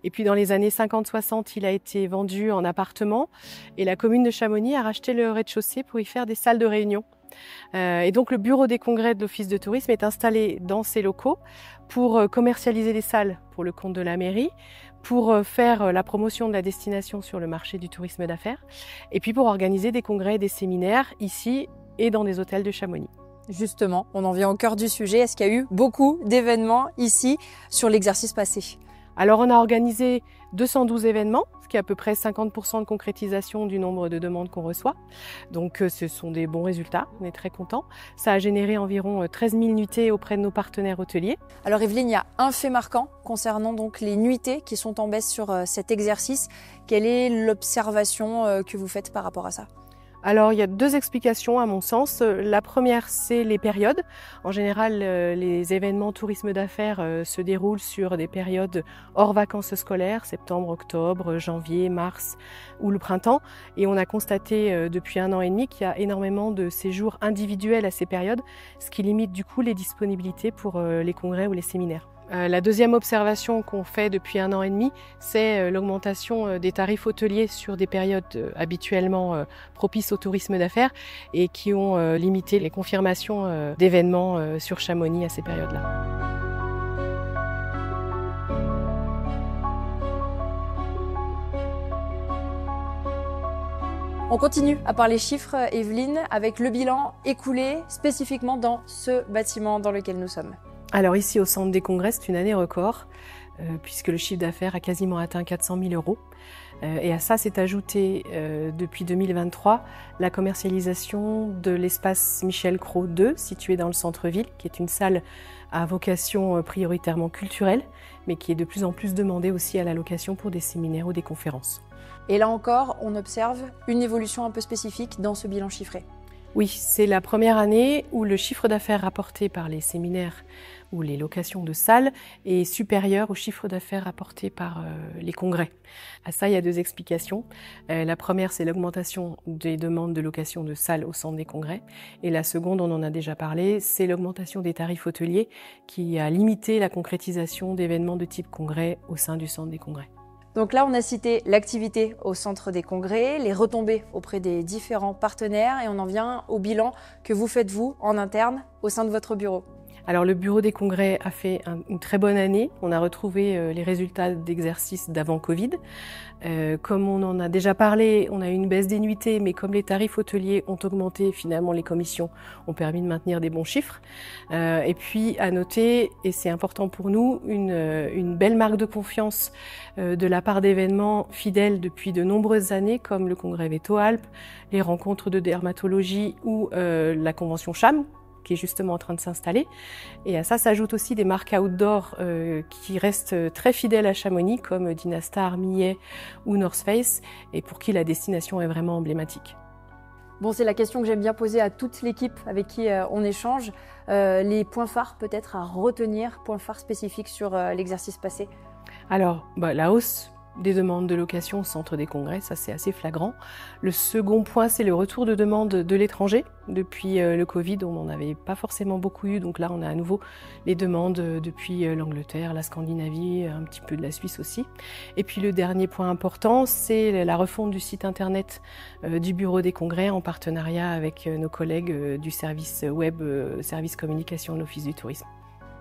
Et puis dans les années 50-60, il a été vendu en appartement et la commune de Chamonix a racheté le rez-de-chaussée pour y faire des salles de réunion. Et donc le bureau des congrès de l'Office de tourisme est installé dans ces locaux pour commercialiser les salles pour le compte de la mairie, pour faire la promotion de la destination sur le marché du tourisme d'affaires et puis pour organiser des congrès et des séminaires ici et dans des hôtels de Chamonix. Justement, on en vient au cœur du sujet. Est-ce qu'il y a eu beaucoup d'événements ici sur l'exercice passé? Alors on a organisé 212 événements, ce qui est à peu près 50% de concrétisation du nombre de demandes qu'on reçoit. Donc ce sont des bons résultats, on est très contents. Ça a généré environ 13 000 nuitées auprès de nos partenaires hôteliers. Alors Evelyne, il y a un fait marquant concernant donc les nuitées qui sont en baisse sur cet exercice. Quelle est l'observation que vous faites par rapport à ça? Alors, il y a deux explications à mon sens. La première, c'est les périodes. En général, les événements tourisme d'affaires se déroulent sur des périodes hors vacances scolaires, septembre, octobre, janvier, mars ou le printemps. Et on a constaté depuis 1 an et demi qu'il y a énormément de séjours individuels à ces périodes, ce qui limite du coup les disponibilités pour les congrès ou les séminaires. La deuxième observation qu'on fait depuis 1 an et demi, c'est l'augmentation des tarifs hôteliers sur des périodes habituellement propices au tourisme d'affaires et qui ont limité les confirmations d'événements sur Chamonix à ces périodes-là. On continue à parler chiffres, Evelyne, avec le bilan écoulé spécifiquement dans ce bâtiment dans lequel nous sommes. Alors ici au centre des congrès, c'est une année record, puisque le chiffre d'affaires a quasiment atteint 400 000 €. Et à ça s'est ajouté depuis 2023 la commercialisation de l'espace Michel Cros 2, situé dans le centre-ville, qui est une salle à vocation prioritairement culturelle, mais qui est de plus en plus demandée aussi à la location pour des séminaires ou des conférences. Et là encore, on observe une évolution un peu spécifique dans ce bilan chiffré. Oui, c'est la première année où le chiffre d'affaires rapporté par les séminaires ou les locations de salles est supérieur au chiffre d'affaires rapporté par les congrès. À ça, il y a deux explications. La première, c'est l'augmentation des demandes de location de salles au centre des congrès. Et la seconde, on en a déjà parlé, c'est l'augmentation des tarifs hôteliers qui a limité la concrétisation d'événements de type congrès au sein du centre des congrès. Donc là, on a cité l'activité au centre des congrès, les retombées auprès des différents partenaires et on en vient au bilan que vous faites vous en interne au sein de votre bureau. Alors le bureau des congrès a fait une très bonne année. On a retrouvé les résultats d'exercice d'avant Covid. Comme on en a déjà parlé, on a eu une baisse des nuitées, mais comme les tarifs hôteliers ont augmenté, finalement les commissions ont permis de maintenir des bons chiffres. Et puis à noter, et c'est important pour nous, une belle marque de confiance de la part d'événements fidèles depuis de nombreuses années, comme le congrès Veto Alpes, les rencontres de dermatologie ou la convention CHAM, qui est justement en train de s'installer. Et à ça s'ajoutent aussi des marques outdoor qui restent très fidèles à Chamonix, comme Dynastar, Millet ou North Face, et pour qui la destination est vraiment emblématique. Bon, c'est la question que j'aime bien poser à toute l'équipe avec qui on échange. Les points phares peut-être à retenir, points phares spécifiques sur l'exercice passé. Alors, la hausse des demandes de location au centre des congrès, ça c'est assez flagrant. Le second point, c'est le retour de demandes de l'étranger. Depuis le Covid, on n'en avait pas forcément beaucoup eu, donc là on a à nouveau les demandes depuis l'Angleterre, la Scandinavie, un petit peu de la Suisse aussi. Et puis le dernier point important, c'est la refonte du site internet du bureau des congrès en partenariat avec nos collègues du service web, service communication de l'Office du tourisme.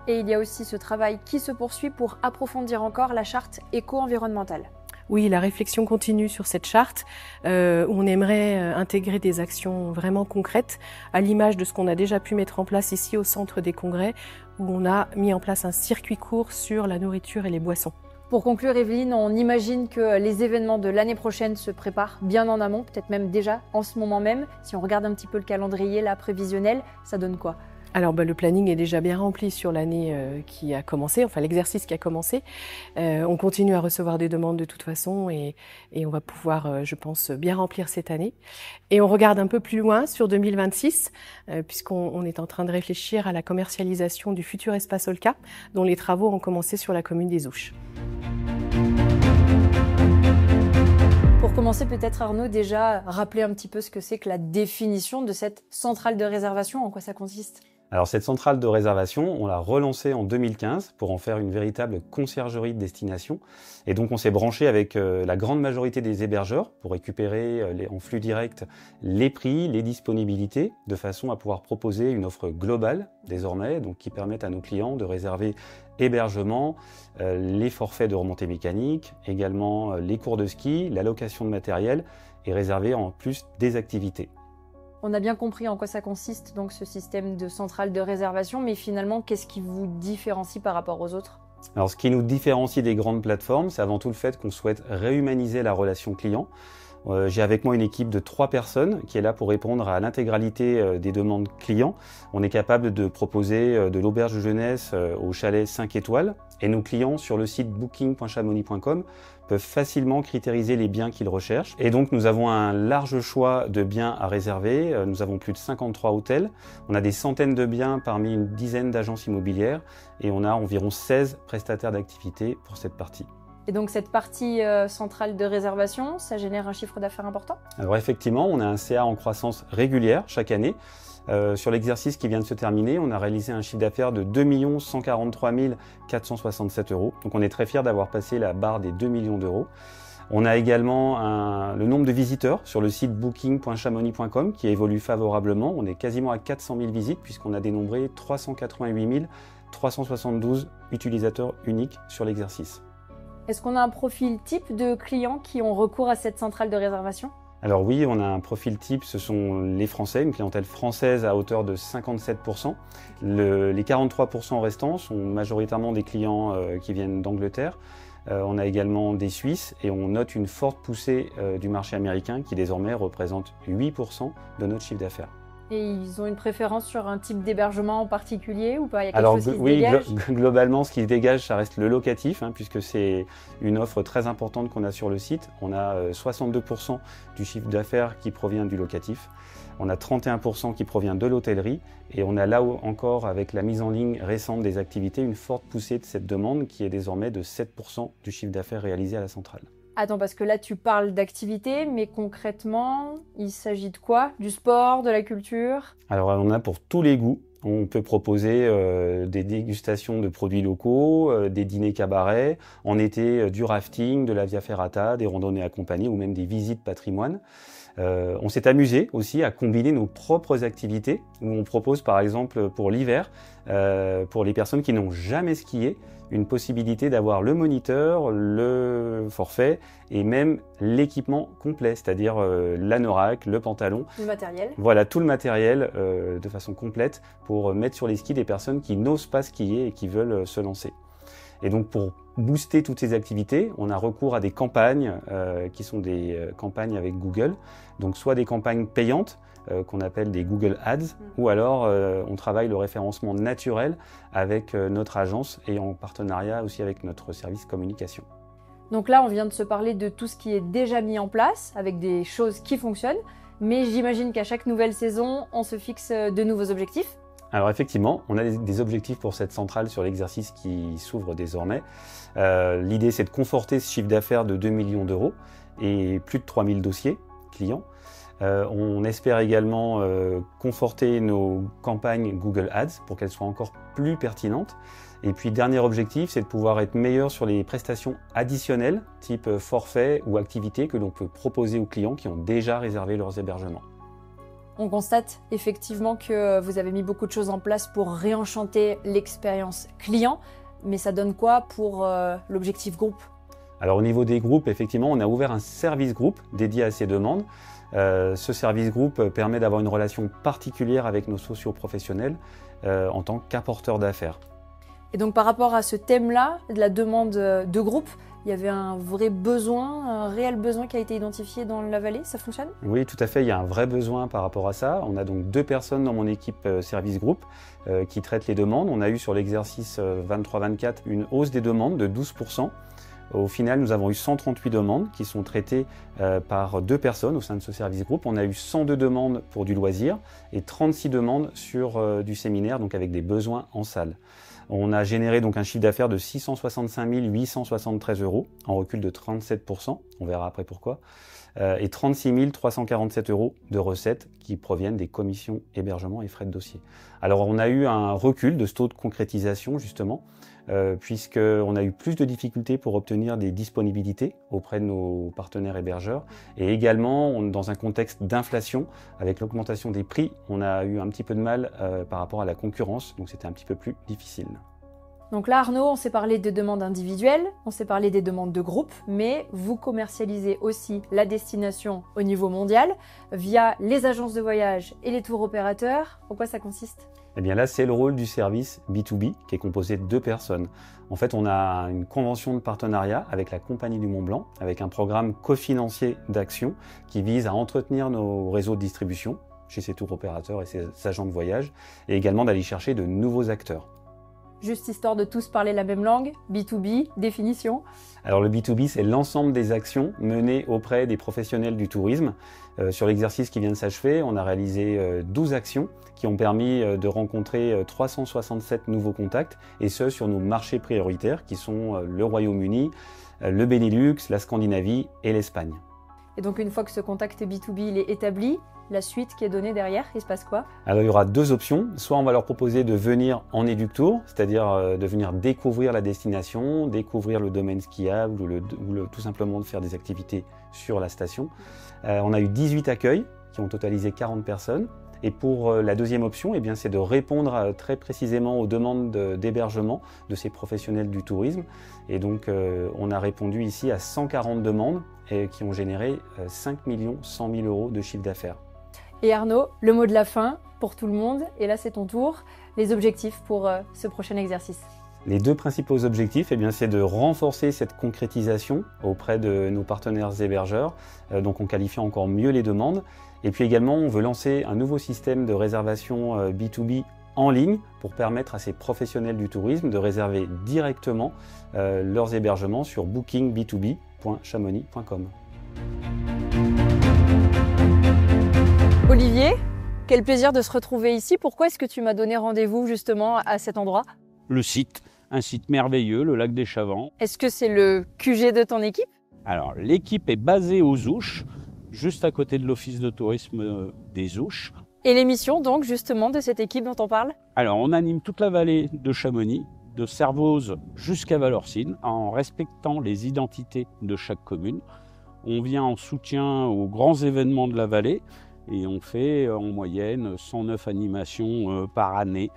Et il y a aussi ce travail qui se poursuit pour approfondir encore la charte éco-environnementale. Oui, la réflexion continue sur cette charte où on aimerait intégrer des actions vraiment concrètes à l'image de ce qu'on a déjà pu mettre en place ici au centre des congrès où on a mis en place un circuit court sur la nourriture et les boissons. Pour conclure, Evelyne, on imagine que les événements de l'année prochaine se préparent bien en amont, peut-être même déjà en ce moment même. Si on regarde un petit peu le calendrier là, prévisionnel, ça donne quoi ? Alors le planning est déjà bien rempli sur l'année qui a commencé, enfin l'exercice qui a commencé. On continue à recevoir des demandes de toute façon et on va pouvoir, je pense, bien remplir cette année. Et on regarde un peu plus loin sur 2026, puisqu'on est en train de réfléchir à la commercialisation du futur espace Olca, dont les travaux ont commencé sur la commune des Ouches. Pour commencer, peut-être Arnaud, déjà rappeler un petit peu ce que c'est que la définition de cette centrale de réservation, en quoi ça consiste ? Alors cette centrale de réservation, on l'a relancée en 2015 pour en faire une véritable conciergerie de destination. Et donc on s'est branché avec la grande majorité des hébergeurs pour récupérer en flux direct les prix, les disponibilités, de façon à pouvoir proposer une offre globale désormais, donc qui permette à nos clients de réserver hébergement, les forfaits de remontée mécanique, également les cours de ski, la location de matériel et réserver en plus des activités. On a bien compris en quoi ça consiste, donc ce système de centrale de réservation, mais finalement, qu'est-ce qui vous différencie par rapport aux autres ? Alors, ce qui nous différencie des grandes plateformes, c'est avant tout le fait qu'on souhaite réhumaniser la relation client J'ai avec moi une équipe de 3 personnes qui est là pour répondre à l'intégralité des demandes clients. On est capable de proposer de l'auberge de jeunesse au chalet 5 étoiles et nos clients sur le site booking.chamonix.com peuvent facilement critériser les biens qu'ils recherchent. Et donc nous avons un large choix de biens à réserver. Nous avons plus de 53 hôtels. On a des centaines de biens parmi une dizaine d'agences immobilières et on a environ 16 prestataires d'activité pour cette partie. Et donc cette partie centrale de réservation, ça génère un chiffre d'affaires important? Alors effectivement, on a un CA en croissance régulière chaque année. Sur l'exercice qui vient de se terminer, on a réalisé un chiffre d'affaires de 2 143 467 €. Donc on est très fiers d'avoir passé la barre des 2 millions d'euros. On a également le nombre de visiteurs sur le site booking.chamonix.com qui évolue favorablement. On est quasiment à 400 000 visites puisqu'on a dénombré 388 372 utilisateurs uniques sur l'exercice. Est-ce qu'on a un profil type de clients qui ont recours à cette centrale de réservation? Alors oui, on a un profil type, ce sont les Français, une clientèle française à hauteur de 57%. Les 43% restants sont majoritairement des clients qui viennent d'Angleterre. On a également des Suisses et on note une forte poussée du marché américain qui désormais représente 8% de notre chiffre d'affaires. Et ils ont une préférence sur un type d'hébergement en particulier ou pas? Il y a quelque chose qui se dégage? Globalement, ce qui se dégage, ça reste le locatif, puisque c'est une offre très importante qu'on a sur le site. On a 62% du chiffre d'affaires qui provient du locatif. On a 31% qui provient de l'hôtellerie. Et on a là encore, avec la mise en ligne récente des activités, une forte poussée de cette demande qui est désormais de 7% du chiffre d'affaires réalisé à la centrale. Attends, parce que là, tu parles d'activité, mais concrètement, il s'agit de quoi? Du sport, de la culture? Alors, on a pour tous les goûts. On peut proposer des dégustations de produits locaux, des dîners cabarets, en été du rafting, de la via ferrata, des randonnées accompagnées ou même des visites patrimoine. On s'est amusé aussi à combiner nos propres activités, où on propose par exemple pour l'hiver, pour les personnes qui n'ont jamais skié, une possibilité d'avoir le moniteur, le forfait et même l'équipement complet, c'est-à-dire l'anorak, le pantalon. Le matériel. Voilà, tout le matériel de façon complète pour mettre sur les skis des personnes qui n'osent pas skier et qui veulent se lancer. Et donc pour booster toutes ces activités, on a recours à des campagnes qui sont des campagnes avec Google, donc soit des campagnes payantes, qu'on appelle des Google Ads, ou alors on travaille le référencement naturel avec notre agence et en partenariat aussi avec notre service communication. Donc là, on vient de se parler de tout ce qui est déjà mis en place, avec des choses qui fonctionnent, mais j'imagine qu'à chaque nouvelle saison, on se fixe de nouveaux objectifs. Alors effectivement, on a des objectifs pour cette centrale sur l'exercice qui s'ouvre désormais. L'idée, c'est de conforter ce chiffre d'affaires de 2 millions d'euros et plus de 3000 dossiers clients. On espère également conforter nos campagnes Google Ads pour qu'elles soient encore plus pertinentes. Et puis, dernier objectif, c'est de pouvoir être meilleur sur les prestations additionnelles, type forfait ou activité que l'on peut proposer aux clients qui ont déjà réservé leurs hébergements. On constate effectivement que vous avez mis beaucoup de choses en place pour réenchanter l'expérience client, mais ça donne quoi pour l'objectif groupe? Alors au niveau des groupes, effectivement, on a ouvert un service groupe dédié à ces demandes. Ce service groupe permet d'avoir une relation particulière avec nos socio-professionnels en tant qu'apporteurs d'affaires. Et donc par rapport à ce thème-là, de la demande de groupe, il y avait un vrai besoin, un réel besoin qui a été identifié dans la vallée, ça fonctionne? Oui, tout à fait, il y a un vrai besoin par rapport à ça. On a donc 2 personnes dans mon équipe service groupe qui traitent les demandes. On a eu sur l'exercice 23-24 une hausse des demandes de 12%. Au final, nous avons eu 138 demandes qui sont traitées par 2 personnes au sein de ce service groupe. On a eu 102 demandes pour du loisir et 36 demandes sur du séminaire, donc avec des besoins en salle. On a généré donc un chiffre d'affaires de 665 873 €, en recul de 37%, on verra après pourquoi, et 36 347 € de recettes qui proviennent des commissions hébergement et frais de dossier. Alors on a eu un recul de ce taux de concrétisation justement, puisqu'on a eu plus de difficultés pour obtenir des disponibilités auprès de nos partenaires hébergeurs. Et également, dans un contexte d'inflation, avec l'augmentation des prix, on a eu un petit peu de mal par rapport à la concurrence, donc c'était un petit peu plus difficile. Donc là, Arnaud, on s'est parlé des demandes individuelles, on s'est parlé des demandes de groupe, mais vous commercialisez aussi la destination au niveau mondial via les agences de voyage et les tours opérateurs. En quoi ça consiste ? Eh bien là, c'est le rôle du service B2B qui est composé de 2 personnes. En fait, on a une convention de partenariat avec la Compagnie du Mont Blanc, avec un programme cofinancier d'action qui vise à entretenir nos réseaux de distribution chez ces tours opérateurs et ces agents de voyage, et également d'aller chercher de nouveaux acteurs. Juste histoire de tous parler la même langue, B2B, définition. Alors le B2B, c'est l'ensemble des actions menées auprès des professionnels du tourisme. Sur l'exercice qui vient de s'achever, on a réalisé 12 actions qui ont permis de rencontrer 367 nouveaux contacts, et ce sur nos marchés prioritaires qui sont le Royaume-Uni, le Benelux, la Scandinavie et l'Espagne. Et donc une fois que ce contact B2B il est établi, la suite qui est donnée derrière, il se passe quoi ? Alors il y aura 2 options. Soit on va leur proposer de venir en éductour, c'est-à-dire de venir découvrir la destination, découvrir le domaine skiable ou tout simplement de faire des activités sur la station. On a eu 18 accueils qui ont totalisé 40 personnes. Et pour la deuxième option, eh bien, c'est de répondre très précisément aux demandes d'hébergement de ces professionnels du tourisme. Et donc on a répondu ici à 140 demandes qui ont généré 5 100 000 € de chiffre d'affaires. Et Arnaud, le mot de la fin pour tout le monde, et là c'est ton tour, les objectifs pour ce prochain exercice. Les 2 principaux objectifs, eh bien, c'est de renforcer cette concrétisation auprès de nos partenaires hébergeurs, donc on qualifie encore mieux les demandes. Et puis également, on veut lancer un nouveau système de réservation B2B en ligne pour permettre à ces professionnels du tourisme de réserver directement leurs hébergements sur bookingb2b.chamonix.com. Olivier, quel plaisir de se retrouver ici. Pourquoi est-ce que tu m'as donné rendez-vous justement à cet endroit ? Le site, un site merveilleux, le lac des Chavants. Est-ce que c'est le QG de ton équipe ? Alors, l'équipe est basée aux Ouches, juste à côté de l'office de tourisme des Ouches. Et l'émission donc justement de cette équipe dont on parle ? Alors, on anime toute la vallée de Chamonix, de Servoz jusqu'à Valorcine, en respectant les identités de chaque commune. On vient en soutien aux grands événements de la vallée et on fait en moyenne 109 animations par année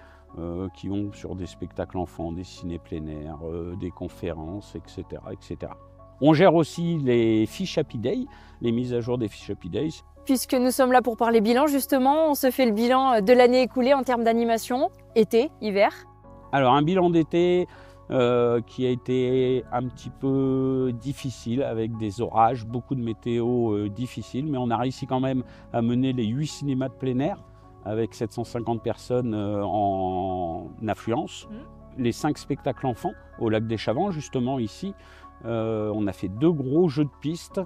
qui vont sur des spectacles enfants, des ciné plein air, des conférences, etc., etc. On gère aussi les fiches Happy Day, les mises à jour des fiches Happy Days. Puisque nous sommes là pour parler bilan, justement, on se fait le bilan de l'année écoulée en termes d'animation, été, hiver. Alors un bilan d'été qui a été un petit peu difficile avec des orages, beaucoup de météo difficile, mais on a réussi quand même à mener les 8 cinémas de plein air avec 750 personnes en affluence. Les 5 spectacles enfants au lac des Chavants, justement ici. On a fait 2 gros jeux de piste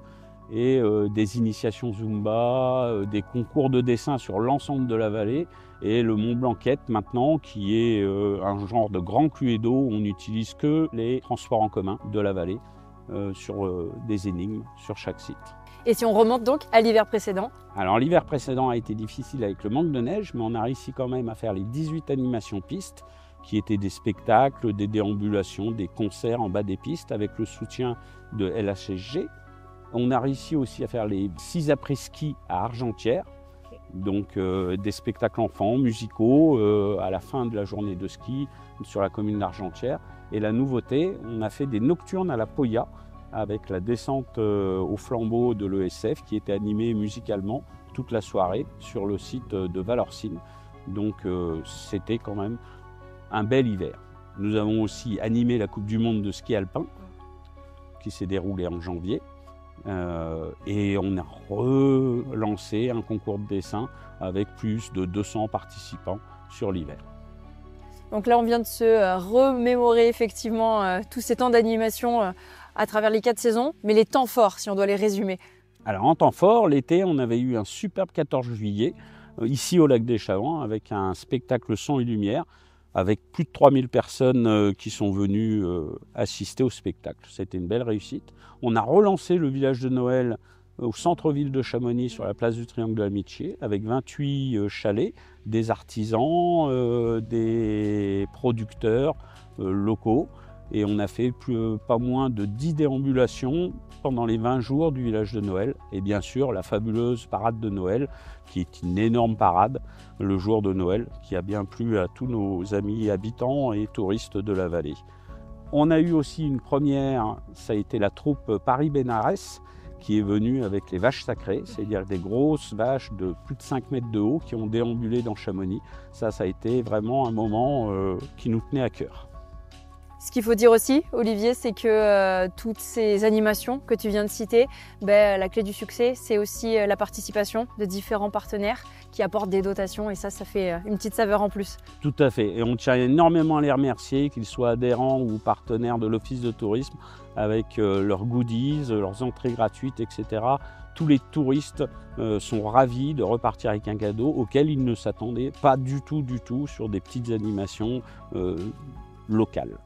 et des initiations Zumba, des concours de dessin sur l'ensemble de la vallée et le Mont Blanquette maintenant qui est un genre de grand Cluedo où on n'utilise que les transports en commun de la vallée sur des énigmes sur chaque site. Et si on remonte donc à l'hiver précédent ? Alors l'hiver précédent a été difficile avec le manque de neige, mais on a réussi quand même à faire les 18 animations pistes qui étaient des spectacles, des déambulations, des concerts en bas des pistes avec le soutien de LHSG. On a réussi aussi à faire les 6 après-ski à Argentière, donc des spectacles enfants, musicaux, à la fin de la journée de ski sur la commune d'Argentière. Et la nouveauté, on a fait des nocturnes à la Poya avec la descente au flambeau de l'ESF qui était animée musicalement toute la soirée sur le site de Valorcine. Donc c'était quand même un bel hiver. Nous avons aussi animé la Coupe du Monde de ski alpin qui s'est déroulée en janvier. Et on a relancé un concours de dessin avec plus de 200 participants sur l'hiver. Donc là, on vient de se remémorer effectivement tous ces temps d'animation à travers les 4 saisons, mais les temps forts, si on doit les résumer. Alors en temps fort, l'été, on avait eu un superbe 14 juillet, ici au lac des Chavants, avec un spectacle son et lumière, avec plus de 3000 personnes qui sont venues assister au spectacle. C'était une belle réussite. On a relancé le village de Noël au centre-ville de Chamonix, sur la place du Triangle de l'Amitié, avec 28 chalets, des artisans, des producteurs locaux. Et on a fait pas moins de 10 déambulations pendant les 20 jours du village de Noël. Et bien sûr, la fabuleuse parade de Noël, qui est une énorme parade, le jour de Noël, qui a bien plu à tous nos amis habitants et touristes de la vallée. On a eu aussi une première, ça a été la troupe Paris-Bénarès, qui est venue avec les vaches sacrées, c'est-à-dire des grosses vaches de plus de 5 mètres de haut qui ont déambulé dans Chamonix. Ça a été vraiment un moment qui nous tenait à cœur. Ce qu'il faut dire aussi, Olivier, c'est que toutes ces animations que tu viens de citer, la clé du succès, c'est aussi la participation de différents partenaires qui apportent des dotations et ça fait une petite saveur en plus. Tout à fait. Et on tient énormément à les remercier, qu'ils soient adhérents ou partenaires de l'Office de tourisme, avec leurs goodies, leurs entrées gratuites, etc. Tous les touristes sont ravis de repartir avec un cadeau auquel ils ne s'attendaient pas du tout sur des petites animations locales.